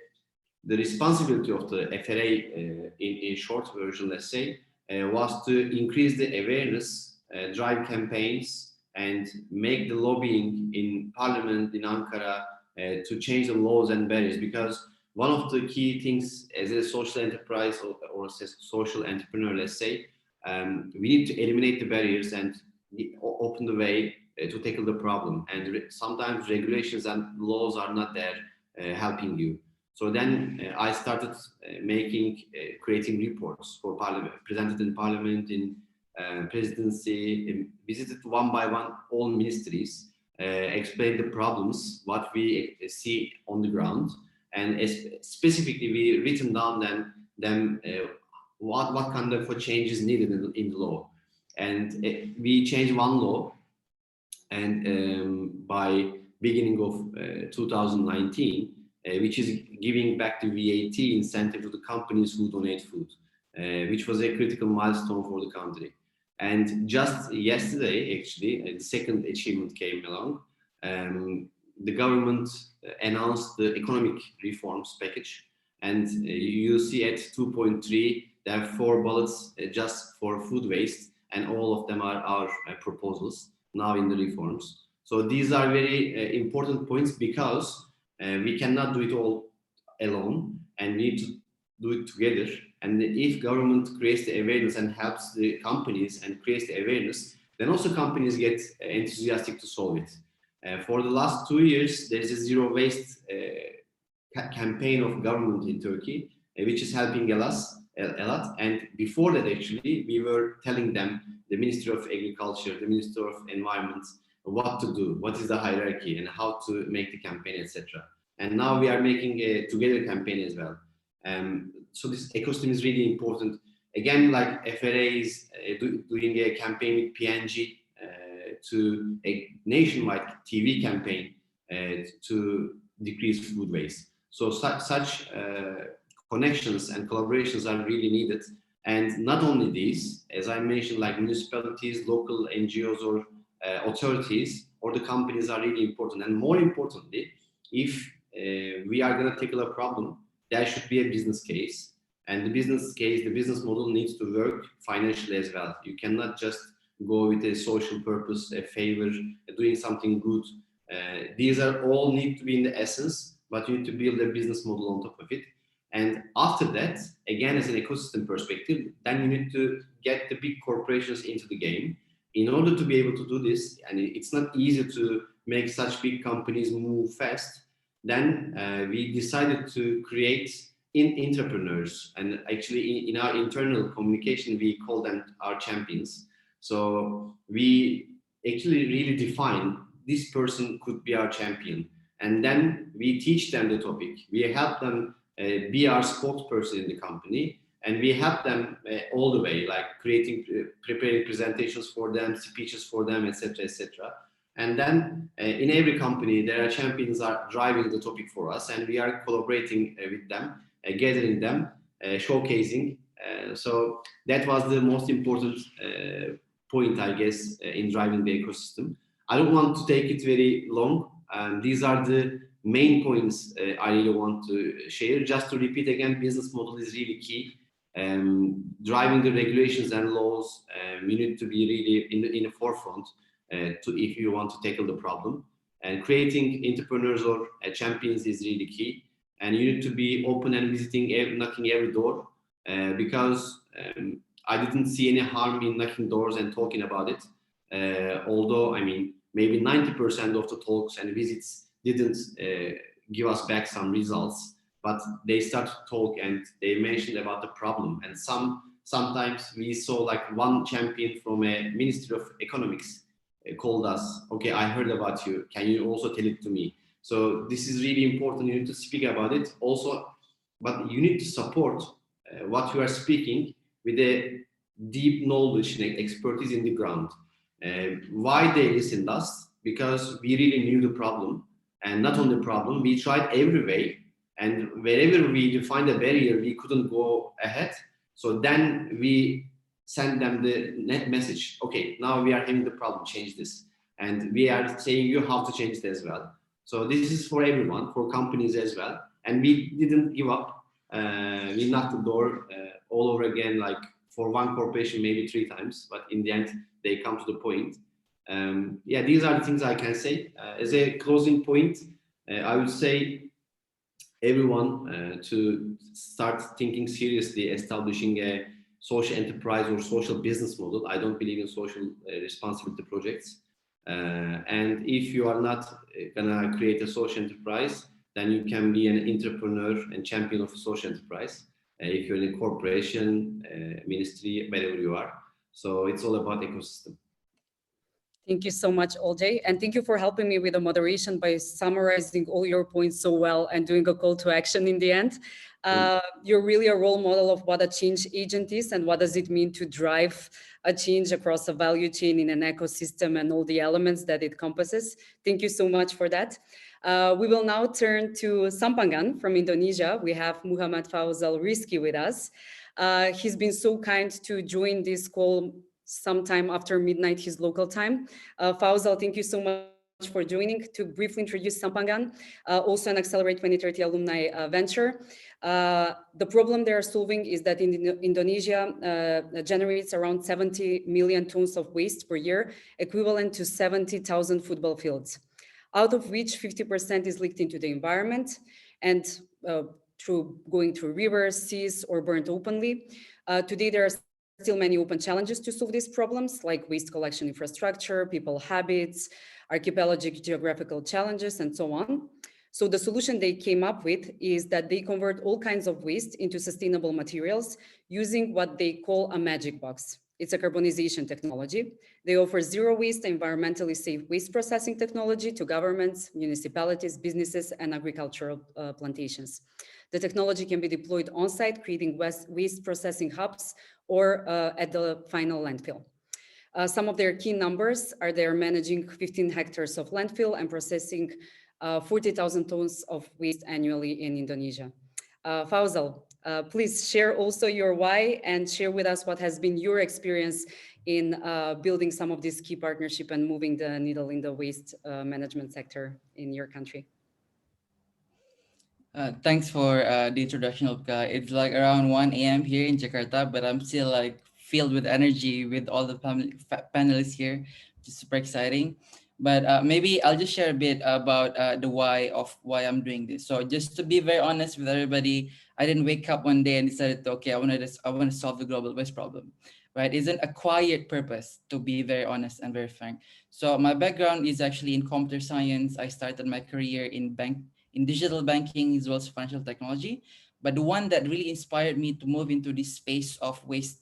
responsibility of the FRA, in short version, let's say, was to increase the awareness, drive campaigns, and make the lobbying in Parliament in Ankara to change the laws and barriers. Because one of the key things as a social enterprise or a social entrepreneur, let's say, we need to eliminate the barriers and open the way to tackle the problem. And sometimes regulations and laws are not there helping you. So then I started creating reports for Parliament, presented in Parliament, in presidency, visited one by one all ministries explain the problems, what we see on the ground, and specifically we written down them what kind of changes needed in the law. And we changed one law, and by beginning of 2019, which is giving back the VAT incentive to the companies who donate food, which was a critical milestone for the country. And just yesterday, actually, the second achievement came along. The government announced the economic reforms package, and you see at 2.3, there are 4 bullets just for food waste, and all of them are our proposals now in the reforms. So these are very important points, because we cannot do it all alone, and we need to do it together. And if government creates the awareness and helps the companies and creates the awareness, then also companies get enthusiastic to solve it. For the last 2 years, there is a zero waste campaign of government in Turkey, which is helping a lot. And before that, actually, we were telling them, the Ministry of Agriculture, the Ministry of Environment, what to do, what is the hierarchy, and how to make the campaign, etc. And now we are making a together campaign as well. So this ecosystem is really important. Again, like FRA is doing a campaign with PNG to a nationwide TV campaign to decrease food waste. So such connections and collaborations are really needed. And not only these, as I mentioned, like municipalities, local NGOs, or authorities, or the companies are really important. And more importantly, if we are going to tackle a problem, there should be a business case. And the business case, the business model needs to work financially as well. You cannot just go with a social purpose, a favor, doing something good. These are all need to be in the essence, but you need to build a business model on top of it. And after that, again, as an ecosystem perspective, then you need to get the big corporations into the game. In order to be able to do this, and it's not easy to make such big companies move fast, then we decided to create entrepreneurs. And actually, in our internal communication, we call them our champions. So we actually really define this person could be our champion. And then we teach them the topic. We help them be our spokesperson in the company, and we help them all the way, like preparing presentations for them, speeches for them, etc., etc. And then in every company, there are champions are driving the topic for us, and we are collaborating with them, gathering them, showcasing. So that was the most important point, I guess, in driving the ecosystem. I don't want to take it very long. These are the main points I really want to share. Just to repeat again, business model is really key. Driving the regulations and laws, we need to be really in the forefront if you want to tackle the problem. And creating entrepreneurs or champions is really key. And you need to be open and knocking every door, because I didn't see any harm in knocking doors and talking about it. Although, I mean, maybe 90% of the talks and visits didn't give us back some results, but they started to talk and they mentioned about the problem. And sometimes we saw like one champion from a Ministry of Economics called us, okay, I heard about you, can you also tell it to me? So this is really important. You need to speak about it also, but you need to support what you are speaking with a deep knowledge and expertise in the ground. Why they listened us? Because we really knew the problem, and not only the problem, we tried every way, and wherever we defined a barrier, we couldn't go ahead. So then we sent them the net message. Okay, now we are having the problem, change this. And we are saying you how to change it as well. So this is for everyone, for companies as well. And we didn't give up. We knocked the door all over again, like for one corporation, maybe 3 times, but in the end, they come to the point. Yeah, these are the things I can say. As a closing point, I would say everyone to start thinking seriously, establishing a social enterprise or social business model. I don't believe in social responsibility projects. And if you are not gonna create a social enterprise, then you can be an entrepreneur and champion of a social enterprise. If you're in a corporation, ministry, wherever you are. So it's all about ecosystem. Thank you so much, Oljay. And thank you for helping me with the moderation by summarizing all your points so well and doing a call to action in the end. You're really a role model of what a change agent is and what does it mean to drive a change across a value chain in an ecosystem and all the elements that it encompasses. Thank you so much for that. We will now turn to Sampangan from Indonesia. We have Muhammad Fauzal Rizki with us. He's been so kind to join this call sometime after midnight his local time. Fauzal, thank you so much for joining. To briefly introduce Sampangan, also an Accelerate 2030 alumni venture. The problem they are solving is that Indonesia generates around 70 million tons of waste per year, equivalent to 70,000 football fields, out of which 50% is leaked into the environment and through going through rivers, seas, or burnt openly. Today, there are still many open challenges to solve these problems, like waste collection infrastructure, people habits, archipelagic geographical challenges, and so on. So the solution they came up with is that they convert all kinds of waste into sustainable materials using what they call a magic box. It's a carbonization technology. They offer zero waste, environmentally safe waste processing technology to governments, municipalities, businesses, and agricultural plantations. The technology can be deployed on-site, creating waste processing hubs or at the final landfill. Some of their key numbers are they are managing 15 hectares of landfill and processing 40,000 tons of waste annually in Indonesia. Fauzal, please share also your why and share with us what has been your experience in building some of these key partnership and moving the needle in the waste management sector in your country. Thanks for the introduction, Opka. It's like around 1 a.m. here in Jakarta, but I'm still like filled with energy with all the panelists here. It's super exciting. But maybe I'll just share a bit about the why of why I'm doing this. So just to be very honest with everybody, I didn't wake up one day and decided, okay, I want to solve the global waste problem, right? It's an acquired purpose, to be very honest and very frank. So my background is actually in computer science. I started my career in digital banking as well as financial technology. But the one that really inspired me to move into this space of waste,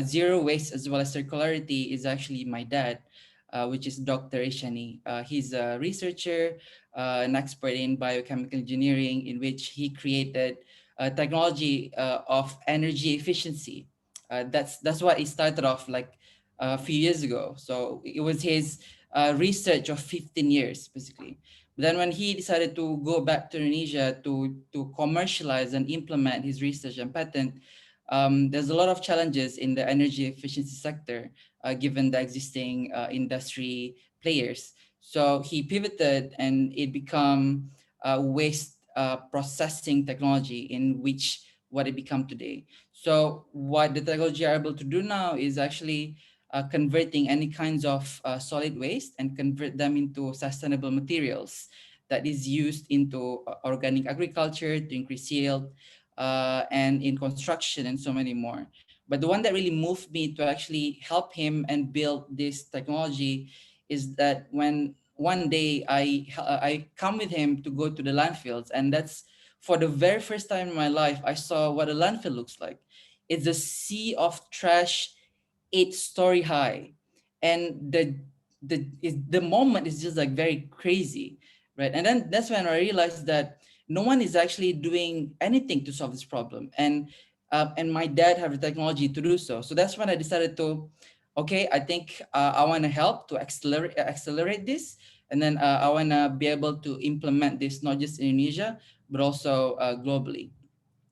zero waste as well as circularity is actually my dad, which is Dr. Ishani. He's a researcher, an expert in biochemical engineering, in which he created technology of energy efficiency. That's what he started off like a few years ago. So it was his research of 15 years, basically. But then when he decided to go back to Indonesia to commercialize and implement his research and patent, there's a lot of challenges in the energy efficiency sector, given the existing industry players. So he pivoted and it became waste processing technology, in which what it become today. So what the technology are able to do now is actually converting any kinds of solid waste and convert them into sustainable materials that is used into organic agriculture to increase yield, and in construction and so many more. But the one that really moved me to actually help him and build this technology is that when one day I come with him to go to the landfills, and that's for the very first time in my life I saw what a landfill looks like. It's a sea of trash, 8-story high, and the moment is just like very crazy, right? And then that's when I realized that no one is actually doing anything to solve this problem, and my dad have the technology to do so. So that's when I decided to, okay, I think I want to help to accelerate this, and then I want to be able to implement this not just in Indonesia but also globally.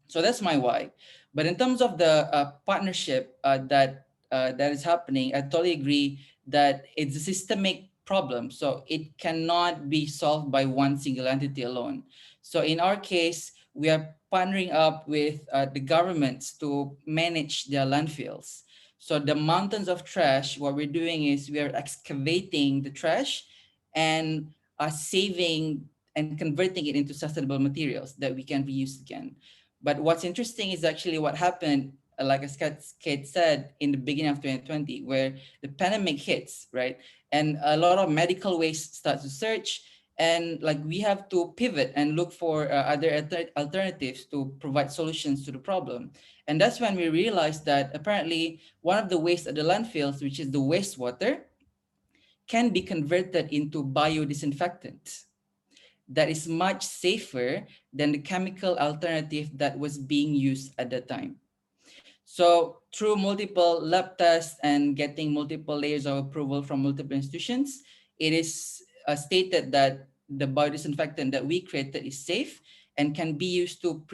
So that's my why. But in terms of the partnership that is happening, I totally agree that it's a systemic problem. So it cannot be solved by one single entity alone. So in our case, we are partnering up with the governments to manage their landfills. So the mountains of trash, what we're doing is we are excavating the trash and saving and converting it into sustainable materials that we can reuse again. But what's interesting is actually what happened, like as Kate said, in the beginning of 2020, where the pandemic hits, right? And a lot of medical waste starts to surge, and like we have to pivot and look for other alternatives to provide solutions to the problem. And that's when we realized that apparently one of the waste at the landfills, which is the wastewater, can be converted into biodisinfectant that is much safer than the chemical alternative that was being used at the time. So through multiple lab tests and getting multiple layers of approval from multiple institutions, it is stated that the biodisinfectant that we created is safe and can be used to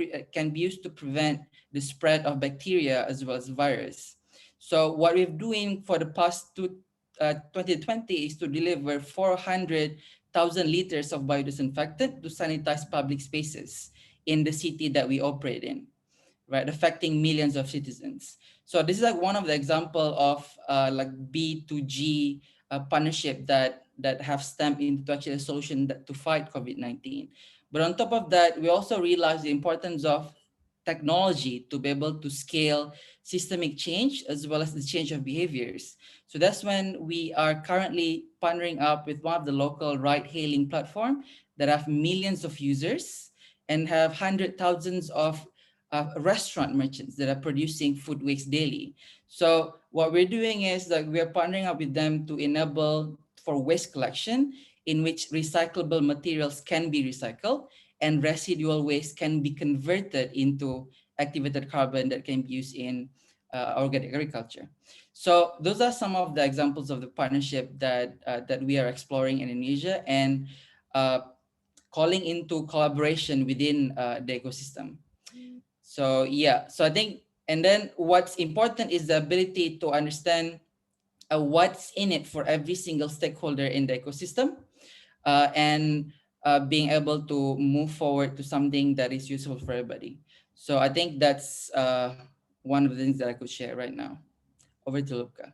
prevent the spread of bacteria as well as virus. So what we're doing for the past 2020 is to deliver 400,000 liters of biodisinfectant to sanitize public spaces in the city that we operate in, right, affecting millions of citizens. So this is like one of the example of like B2G partnership that have stemmed into actually a solution to fight COVID-19. But on top of that, we also realize the importance of technology to be able to scale systemic change as well as the change of behaviors. So that's when we are currently partnering up with one of the local ride-hailing platform that have millions of users and have hundred thousands of restaurant merchants that are producing food waste daily. So what we're doing is that we're partnering up with them to enable for waste collection in which recyclable materials can be recycled and residual waste can be converted into activated carbon that can be used in organic agriculture. So those are some of the examples of the partnership that we are exploring in Indonesia and calling into collaboration within the ecosystem. So yeah, so I think, and then what's important is the ability to understand what's in it for every single stakeholder in the ecosystem, and being able to move forward to something that is useful for everybody. So I think that's one of the things that I could share right now. Over to Lubka.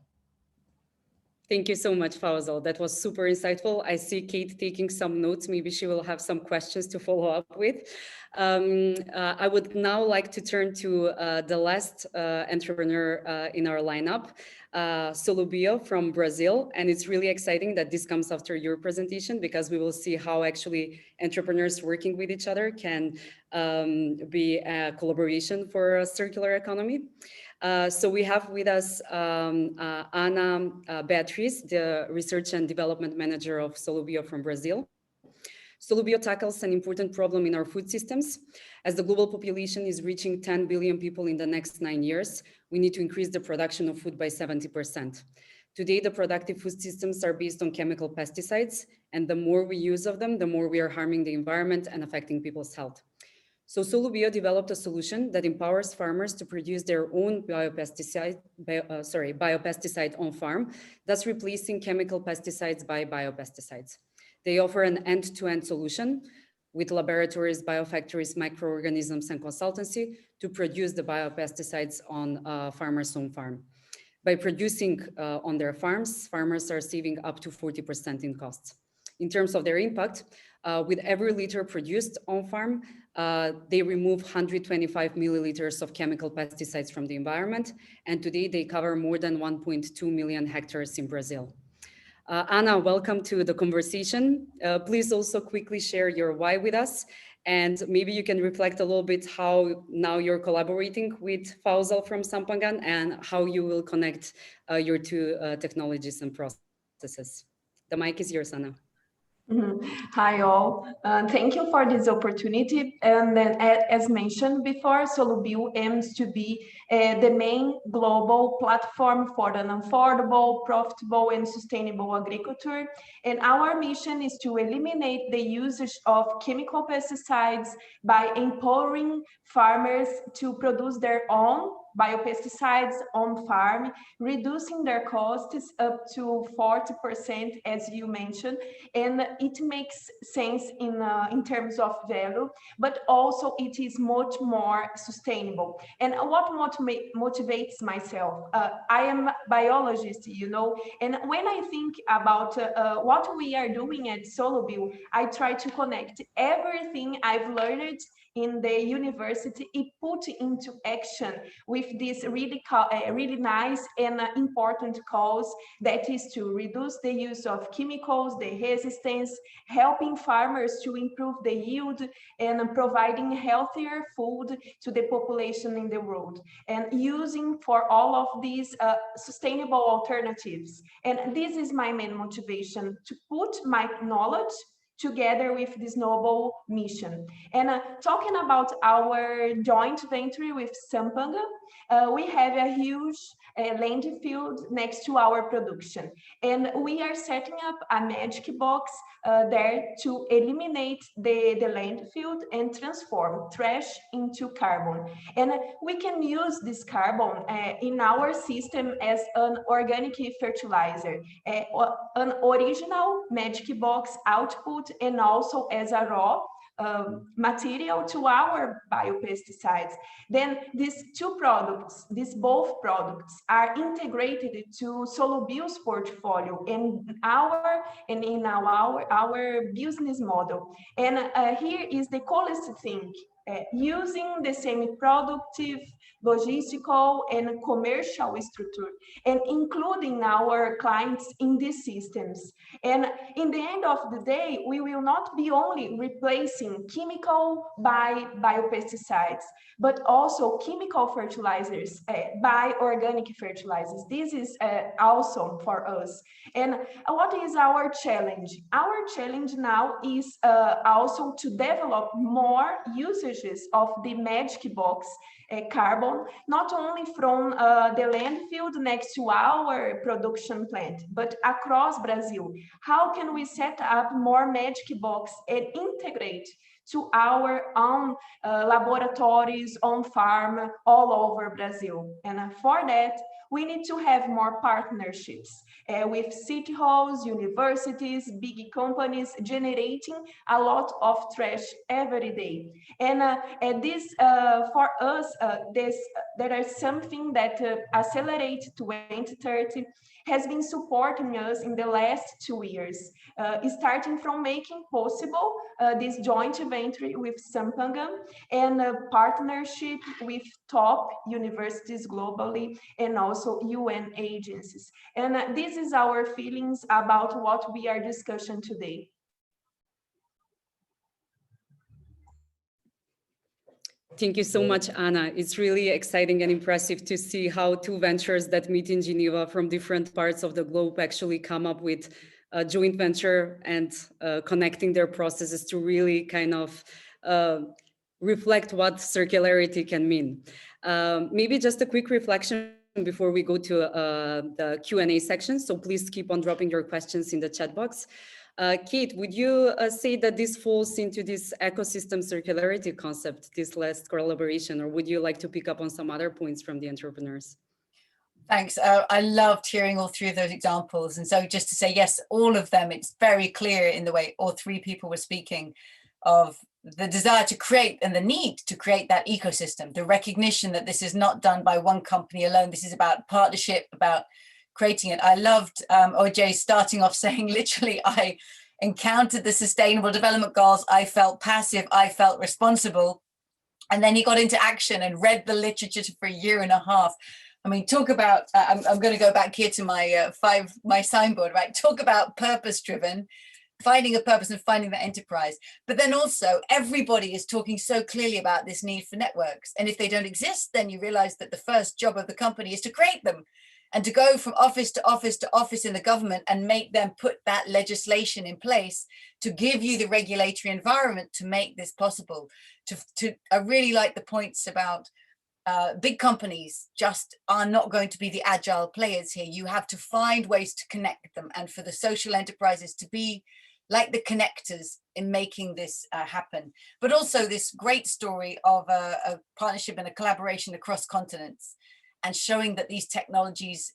Thank you so much, Faisal. That was super insightful. I see Kate taking some notes. Maybe she will have some questions to follow up with. I would now like to turn to the last entrepreneur in our lineup, Solubio from Brazil. And it's really exciting that this comes after your presentation because we will see how actually entrepreneurs working with each other can be a collaboration for a circular economy. So we have with us Ana Beatriz, the Research and Development Manager of Solubio from Brazil. Solubio tackles an important problem in our food systems. As the global population is reaching 10 billion people in the next 9 years, we need to increase the production of food by 70%. Today, the productive food systems are based on chemical pesticides, and the more we use of them, the more we are harming the environment and affecting people's health. So Solubio developed a solution that empowers farmers to produce their own biopesticide on farm, thus replacing chemical pesticides by biopesticides. They offer an end-to-end solution with laboratories, biofactories, microorganisms, and consultancy to produce the biopesticides on farmers' own farm. By producing on their farms, farmers are saving up to 40% in costs. In terms of their impact, with every liter produced on farm, they remove 125 milliliters of chemical pesticides from the environment. And today they cover more than 1.2 million hectares in Brazil. Ana, welcome to the conversation. Please also quickly share your why with us. And maybe you can reflect a little bit how now you're collaborating with Faisal from Sampangan and how you will connect your two technologies and processes. The mic is yours, Ana. Hi all, thank you for this opportunity. And then as mentioned before, Solubio aims to be the main global platform for an affordable, profitable and sustainable agriculture. And our mission is to eliminate the usage of chemical pesticides by empowering farmers to produce their own biopesticides on farm, reducing their costs up to 40%, as you mentioned, and it makes sense in terms of value, but also it is much more sustainable. And what motivates myself? I am a biologist, you know, and when I think about what we are doing at Solubio, I try to connect everything I've learned in the university, it put into action with this really nice and important cause, that is to reduce the use of chemicals, the resistance, helping farmers to improve the yield, and providing healthier food to the population in the world, and using for all of these sustainable alternatives. And this is my main motivation, to put my knowledge together with this noble mission. And talking about our joint venture with Sampanga, we have a huge landfill next to our production. And we are setting up a magic box there to eliminate the landfill and transform trash into carbon. And we can use this carbon in our system as an organic fertilizer, an original magic box output, and also as a raw material to our biopesticides. Then these two products, both products are integrated to Solubil's portfolio and in our business model. And here is the coolest thing. Using the same productive, logistical, and commercial structure, and including our clients in these systems. And in the end of the day, we will not be only replacing chemical by biopesticides, but also chemical fertilizers by organic fertilizers. This is awesome for us. And what is our challenge? Our challenge now is also to develop more usages of the magic box carbon, not only from the landfill next to our production plant, but across Brazil. How can we set up more magic box and integrate to our own laboratories, on farm, all over Brazil? And for that, we need to have more partnerships with city halls, universities, big companies generating a lot of trash every day. And this, for us, there is something that Accelerate 2030 has been supporting us in the last 2 years, starting from making possible this joint venture with Sampanga and a partnership with top universities globally and also UN agencies. And this is our feelings about what we are discussing today. Thank you so much, Anna. It's really exciting and impressive to see how two ventures that meet in Geneva from different parts of the globe actually come up with a joint venture and connecting their processes to really kind of reflect what circularity can mean. Maybe just a quick reflection before we go to the Q&A section. So please keep on dropping your questions in the chat box. Kate, would you say that this falls into this ecosystem circularity concept, this last collaboration, or would you like to pick up on some other points from the entrepreneurs? Thanks. I loved hearing all three of those examples. And so just to say, yes, all of them, it's very clear in the way all three people were speaking of the desire to create and the need to create that ecosystem, the recognition that this is not done by one company alone. This is about partnership, about creating it. I loved OJ starting off saying, literally, I encountered the Sustainable Development Goals. I felt passive, I felt responsible. And then he got into action and read the literature for 1.5 years. I mean, talk about, I'm going to go back here to my signboard, right? Talk about purpose-driven, finding a purpose and finding that enterprise. But then also everybody is talking so clearly about this need for networks. And if they don't exist, then you realize that the first job of the company is to create them and to go from office to office to office in the government and make them put that legislation in place to give you the regulatory environment to make this possible. I really like the points about big companies just are not going to be the agile players here. You have to find ways to connect them, and for the social enterprises to be like the connectors in making this happen. But also this great story of a partnership and a collaboration across continents, and showing that these technologies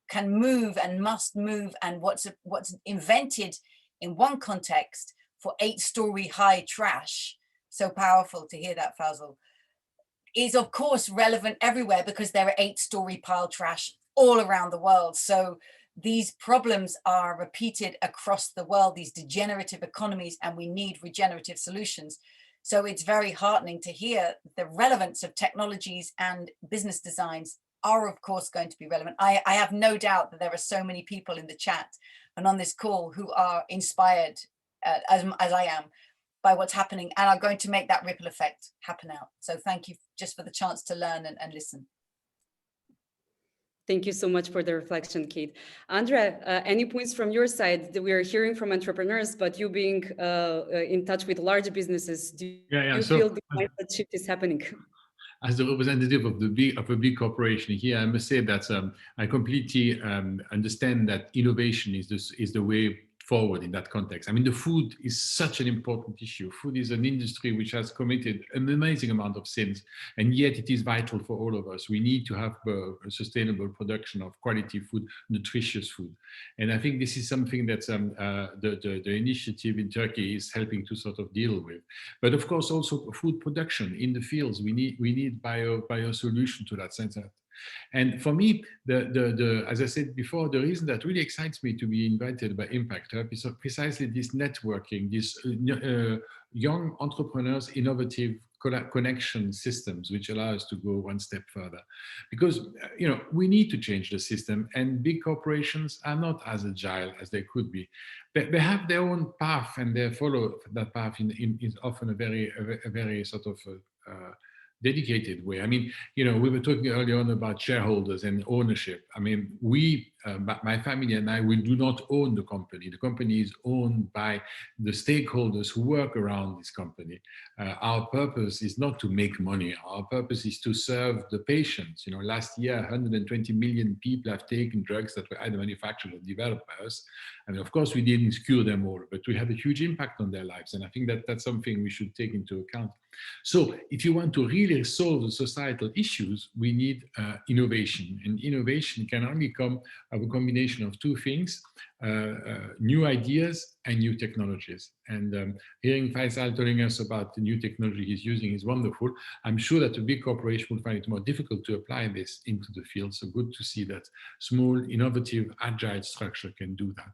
can move and must move, and what's invented in one context for 8-story high trash, so powerful to hear that, Fazal, is of course relevant everywhere because there are 8-story pile trash all around the world. So these problems are repeated across the world, these degenerative economies, and we need regenerative solutions. So it's very heartening to hear the relevance of technologies and business designs are of course going to be relevant. I have no doubt that there are so many people in the chat and on this call who are inspired as I am by what's happening and are going to make that ripple effect happen out. So thank you just for the chance to learn and listen. Thank you so much for the reflection, Kate. Andrea, any points from your side? We are hearing from entrepreneurs, but you being in touch with large businesses, do you feel the mindset shift is happening? As the representative of a big corporation here, I must say that I completely understand that innovation is the way forward in that context. I mean, the food is such an important issue. Food is an industry which has committed an amazing amount of sins, and yet it is vital for all of us. We need to have a sustainable production of quality food, nutritious food. And I think this is something that the initiative in Turkey is helping to sort of deal with. But of course, also food production in the fields. We need bio solution to that sense. And for me, as I said before, the reason that really excites me to be invited by Impact Hub is precisely this networking, this young entrepreneurs, innovative connection systems, which allow us to go one step further. Because, we need to change the system, and big corporations are not as agile as they could be. They have their own path, and they follow that path in often a very sort of dedicated way. I mean, we were talking earlier on about shareholders and ownership. I mean, my family and I, we do not own the company. The company is owned by the stakeholders who work around this company. Our purpose is not to make money. Our purpose is to serve the patients. Last year, 120 million people have taken drugs that were either manufactured or developed by us. I mean, of course, we didn't cure them all, but we had a huge impact on their lives. And I think that that's something we should take into account. So if you want to really solve the societal issues, we need innovation. And innovation can only come of a combination of two things, new ideas and new technologies. And hearing Faisal telling us about the new technology he's using is wonderful. I'm sure that a big corporation will find it more difficult to apply this into the field. So good to see that small, innovative, agile structure can do that.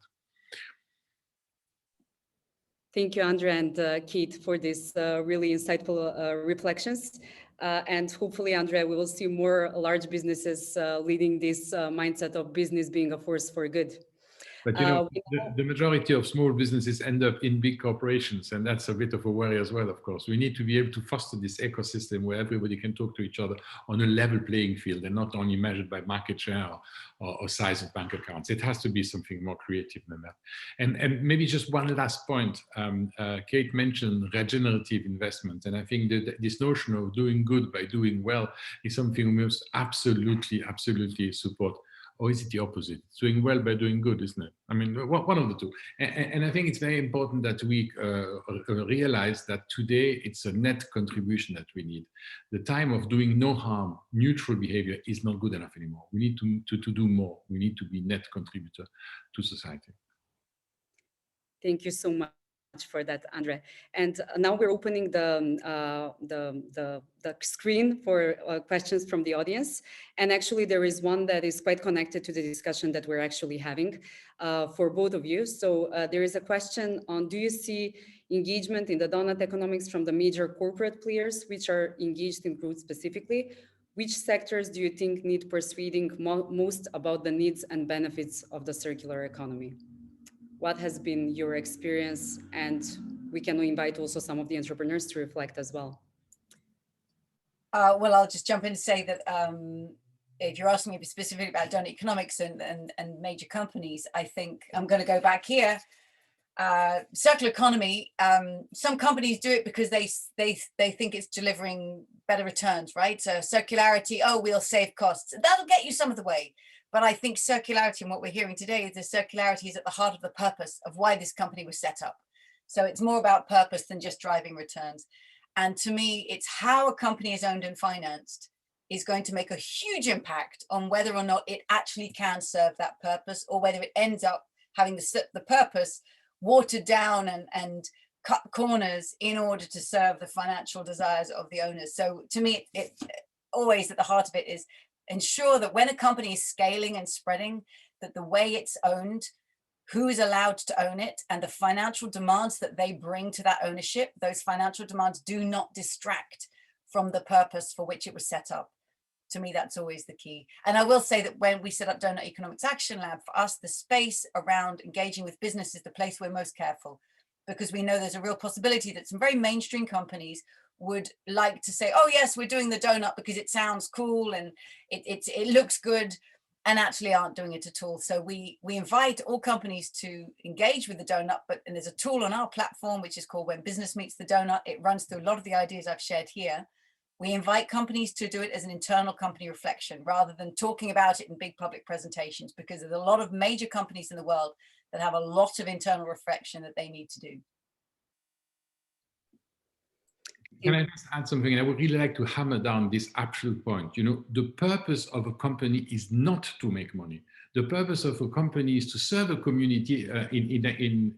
Thank you, Andrea and Kate, for these really insightful reflections. And hopefully, Andrea, we will see more large businesses leading this mindset of business being a force for good. But the majority of small businesses end up in big corporations, and that's a bit of a worry as well, of course. We need to be able to foster this ecosystem where everybody can talk to each other on a level playing field and not only measured by market share or size of bank accounts. It has to be something more creative than that. And maybe just one last point. Kate mentioned regenerative investment, and I think that this notion of doing good by doing well is something we must absolutely support. Or is it the opposite? It's doing well by doing good, isn't it? I mean, one of the two. And I think it's very important that we realize that today it's a net contribution that we need. The time of doing no harm, neutral behavior is not good enough anymore. We need to do more. We need to be net contributor to society. Thank you so much for that, Andre. And now we're opening the screen for questions from the audience. And actually there is one that is quite connected to the discussion that we're actually having for both of you. So there is a question on, do you see engagement in the donut economics from the major corporate players which are engaged in growth specifically? Which sectors do you think need persuading most about the needs and benefits of the circular economy? What has been your experience? And we can invite also some of the entrepreneurs to reflect as well. Well, I'll just jump in and say that if you're asking me specifically about donut economics and major companies, I think I'm going to go back here. Circular economy, some companies do it because they think it's delivering better returns, right? So circularity, oh, we'll save costs. That'll get you some of the way. But I think circularity, and what we're hearing today, is that circularity is at the heart of the purpose of why this company was set up. So it's more about purpose than just driving returns. And to me, it's how a company is owned and financed is going to make a huge impact on whether or not it actually can serve that purpose, or whether it ends up having the purpose watered down and cut corners in order to serve the financial desires of the owners. So to me, it always at the heart of it is ensure that when a company is scaling and spreading, that the way it's owned, who is allowed to own it, and the financial demands that they bring to that ownership, those financial demands do not distract from the purpose for which it was set up. To me, that's always the key. And I will say that when we set up Donut Economics Action Lab, for us, the space around engaging with business is the place we're most careful, because we know there's a real possibility that some very mainstream companies would like to say, oh yes, we're doing the donut because it sounds cool and it looks good, and actually aren't doing it at all. So we invite all companies to engage with the donut, and there's a tool on our platform which is called When Business Meets the Donut. It runs through a lot of the ideas I've shared here. We invite companies to do it as an internal company reflection rather than talking about it in big public presentations, because there's a lot of major companies in the world that have a lot of internal reflection that they need to do. Can I just add something? I would really like to hammer down this absolute point. You know, the purpose of a company is not to make money. The purpose of a company is to serve a community in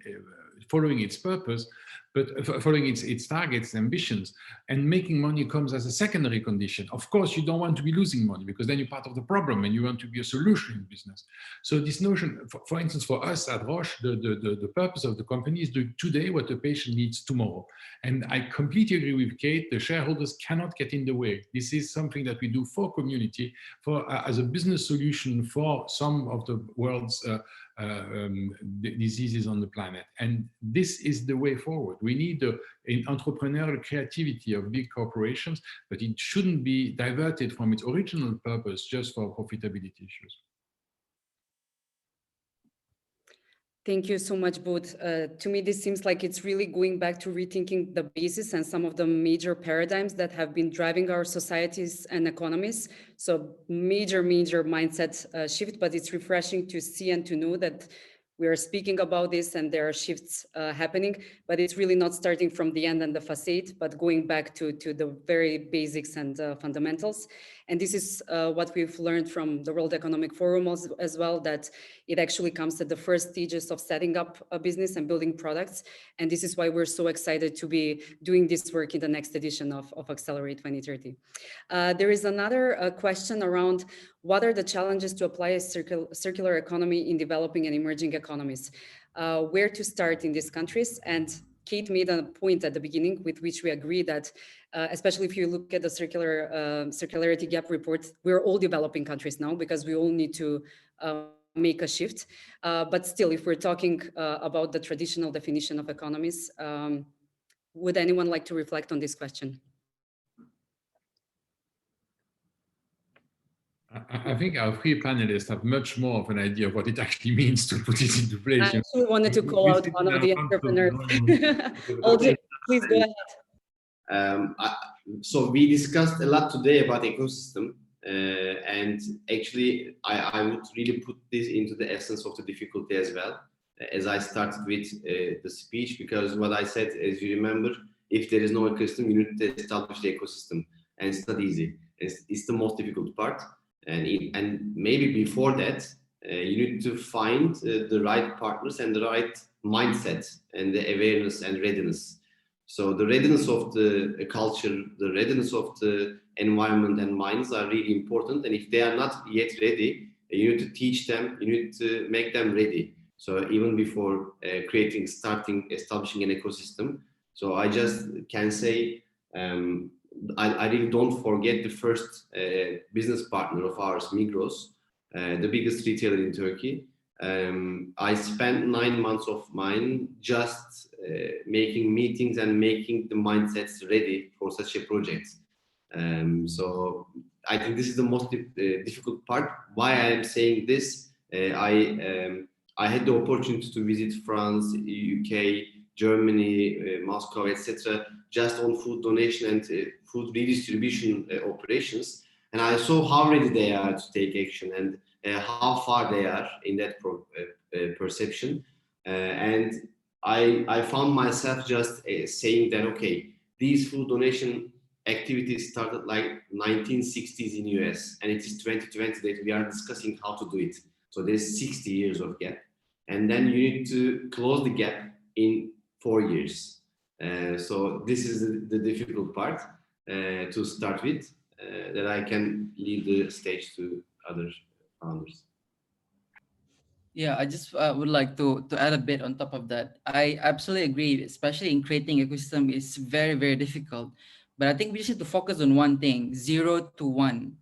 following its purpose, but following its targets and ambitions. And making money comes as a secondary condition. Of course, you don't want to be losing money, because then you're part of the problem and you want to be a solution in business. So this notion, for instance, for us at Roche, the purpose of the company is doing today what the patient needs tomorrow. And I completely agree with Kate, the shareholders cannot get in the way. This is something that we do for community, for as a business solution for some of the world's diseases on the planet. And this is the way forward. We need an entrepreneurial creativity of big corporations, but it shouldn't be diverted from its original purpose just for profitability issues. Thank you so much, both. To me, this seems like it's really going back to rethinking the basis and some of the major paradigms that have been driving our societies and economies. So major mindset shift, but it's refreshing to see and to know that we are speaking about this and there are shifts happening, but it's really not starting from the end and the facade, but going back to the very basics and fundamentals. And this is what we've learned from the World Economic Forum as well, that it actually comes at the first stages of setting up a business and building products. And this is why we're so excited to be doing this work in the next edition of Accelerate 2030. There is another question around what are the challenges to apply a circular economy in developing and emerging economies? Where to start in these countries? And Kate made a point at the beginning with which we agree that, especially if you look at the Circularity Gap report, we're all developing countries now because we all need to make a shift. But still, if we're talking about the traditional definition of economies, would anyone like to reflect on this question? I think our three panelists have much more of an idea of what it actually means to put it into place. I actually wanted to call out one of the entrepreneurs. Please go ahead. So we discussed a lot today about ecosystem, and actually I would really put this into the essence of the difficulty as well, as I started with the speech, because what I said, as you remember, if there is no ecosystem, you need to establish the ecosystem, and it's not easy. It's the most difficult part. And maybe before that, you need to find the right partners and the right mindset and the awareness and readiness. So the readiness of the culture, the readiness of the environment and minds are really important. And if they are not yet ready, you need to teach them, you need to make them ready. So even before establishing an ecosystem. So I just can say, I really don't forget the first business partner of ours, Migros, the biggest retailer in Turkey. I spent 9 months of mine just making meetings and making the mindsets ready for such a project. So I think this is the most difficult part. Why I am saying this, I had the opportunity to visit France, UK, Germany, Moscow, etc., just on food donation and food redistribution operations, and I saw how ready they are to take action and how far they are in that perception. And I found myself just saying that, okay, these food donation activities started like 1960s in US, and it is 2020 that we are discussing how to do it. So there's 60 years of gap, and then you need to close the gap in 4 years. So this is the difficult part to start with, that I can leave the stage to other founders. Yeah, I just would like to add a bit on top of that. I absolutely agree, especially in creating ecosystem is very, very difficult. But I think we just need to focus on one thing, 0 to 1,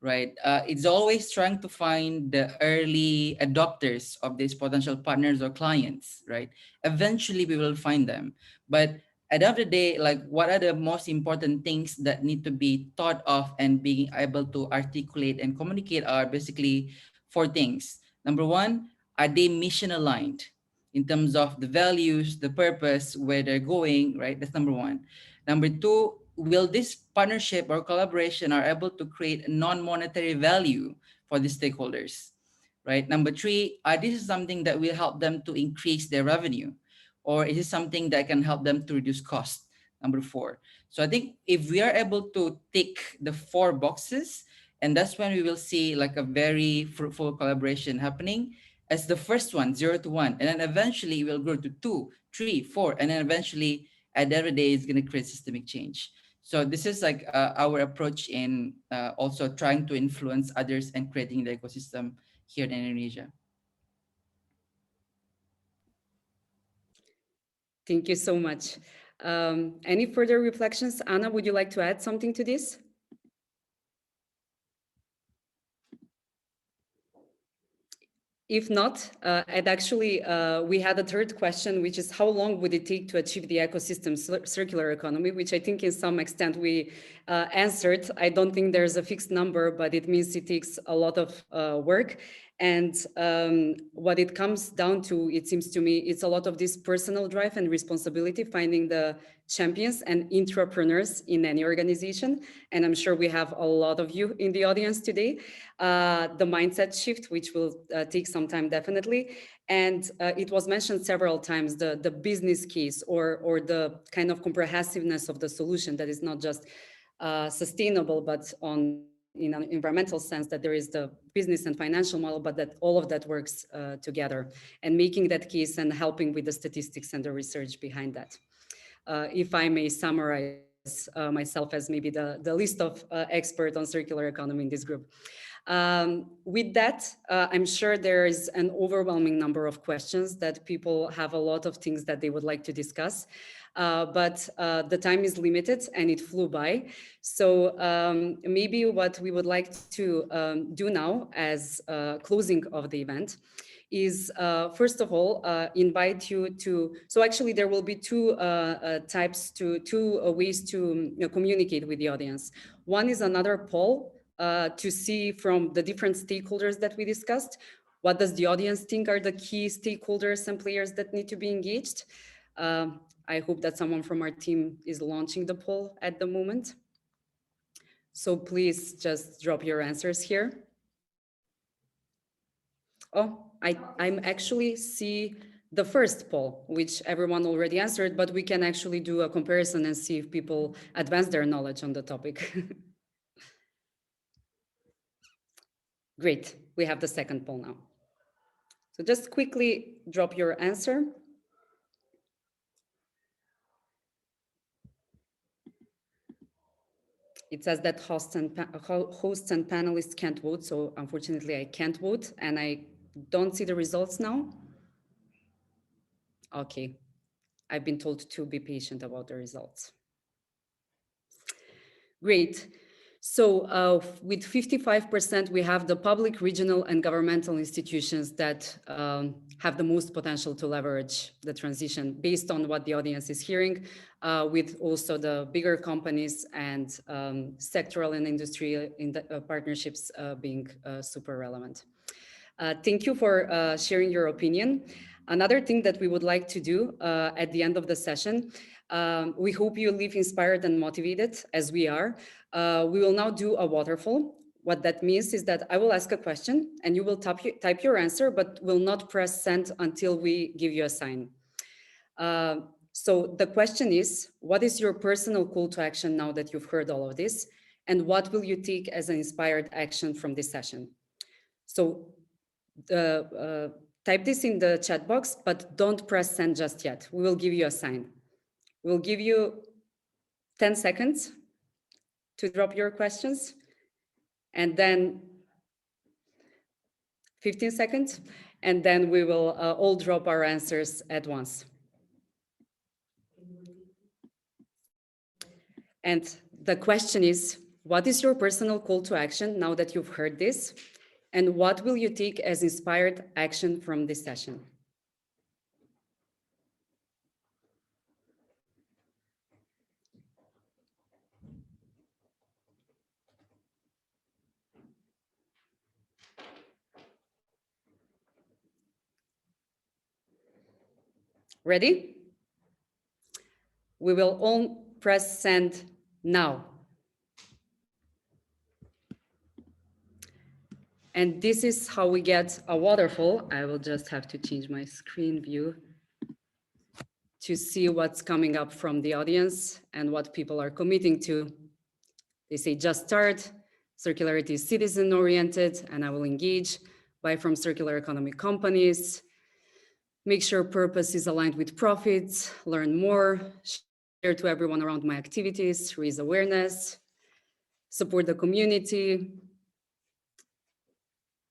right? It's always trying to find the early adopters of these potential partners or clients, right? Eventually we will find them. But at the end of the day, like what are the most important things that need to be thought of and being able to articulate and communicate are basically four things. Number one, are they mission aligned in terms of the values, the purpose, where they're going, right? That's number one. Number two, will this partnership or collaboration are able to create non-monetary value for the stakeholders, right? Number three, are this something that will help them to increase their revenue, or is it something that can help them to reduce cost? Number four. So I think if we are able to tick the four boxes, and that's when we will see like a very fruitful collaboration happening as the first one, 0 to 1, and then eventually we'll grow to 2, 3, 4, and then eventually at the end of the day, it's going to create systemic change. So this is like our approach in also trying to influence others and creating the ecosystem here in Indonesia. Thank you so much. Any further reflections? Anna, would you like to add something to this? If not, and actually, we had a third question, which is how long would it take to achieve the ecosystem circular economy, which I think in some extent we answered. I don't think there's a fixed number, but it means it takes a lot of work. And what it comes down to, it seems to me, it's a lot of this personal drive and responsibility, finding the champions and entrepreneurs in any organization. And I'm sure we have a lot of you in the audience today. The mindset shift, which will take some time, definitely. And it was mentioned several times, the business case or the kind of comprehensiveness of the solution that is not just sustainable, but in an environmental sense, that there is the business and financial model, but that all of that works together, and making that case and helping with the statistics and the research behind that. If I may summarize myself as maybe the least of expert on circular economy in this group. With that, I'm sure there is an overwhelming number of questions that people have a lot of things that they would like to discuss, but the time is limited and it flew by. So maybe what we would like to do now as closing of the event is first of all invite you to, so actually there will be two ways to communicate with the audience. One is another poll to see from the different stakeholders that we discussed, what does the audience think are the key stakeholders and players that need to be engaged. I hope that someone from our team is launching the poll at the moment. So please just drop your answers here. Oh, I'm actually see the first poll, which everyone already answered, but we can actually do a comparison and see if people advance their knowledge on the topic. Great, we have the second poll now. So just quickly drop your answer. It says that hosts and panelists can't vote, so unfortunately I can't vote, and I don't see the results now. Okay, I've been told to be patient about the results. Great. So with 55%, we have the public, regional, and governmental institutions that have the most potential to leverage the transition based on what the audience is hearing, with also the bigger companies and sectoral and industrial partnerships being super relevant. Thank you for sharing your opinion. Another thing that we would like to do at the end of the session, we hope you leave inspired and motivated as we are. We will now do a waterfall. What that means is that I will ask a question and you will type your answer, but will not press send until we give you a sign. So the question is, what is your personal call to action now that you've heard all of this? And what will you take as an inspired action from this session? So type this in the chat box, but don't press send just yet. We will give you a sign. We'll give you 10 seconds to drop your questions, and then 15 seconds. and then we will all drop our answers at once. And the question is, what is your personal call to action now that you've heard this? And what will you take as inspired action from this session? Ready? We will all press send now. And this is how we get a waterfall. I will just have to change my screen view to see what's coming up from the audience and what people are committing to. They say just start, circularity is citizen oriented, and I will engage, buy from circular economy companies, make sure purpose is aligned with profits, learn more, share to everyone around my activities, raise awareness, support the community,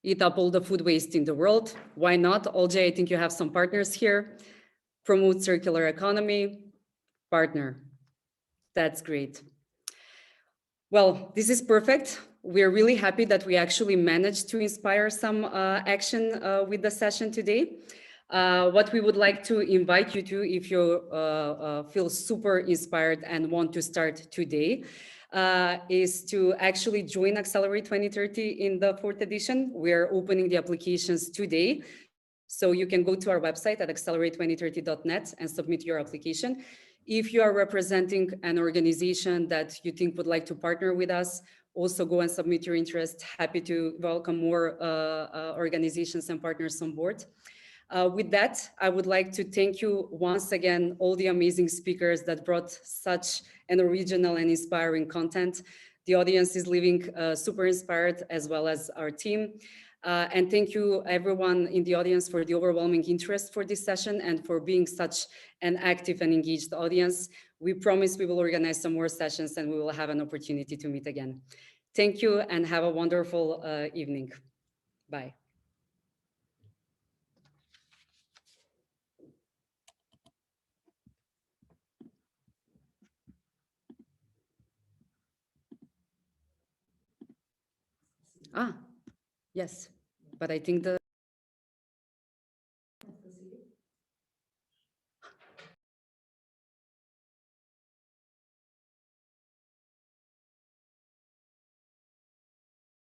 eat up all the food waste in the world. Why not? Olje, I think you have some partners here. Promote circular economy, partner. That's great. Well, this is perfect. We're really happy that we actually managed to inspire some action with the session today. What we would like to invite you to, if you feel super inspired and want to start today, is to actually join Accelerate 2030 in the 4th edition. We're opening the applications today. So you can go to our website at accelerate2030.net and submit your application. If you are representing an organization that you think would like to partner with us, also go and submit your interest. Happy to welcome more organizations and partners on board. With that, I would like to thank you once again, all the amazing speakers that brought such an original and inspiring content. The audience is leaving super inspired, as well as our team. And thank you everyone in the audience for the overwhelming interest for this session and for being such an active and engaged audience. We promise we will organize some more sessions and we will have an opportunity to meet again. Thank you and have a wonderful evening. Bye. Yes, but I think the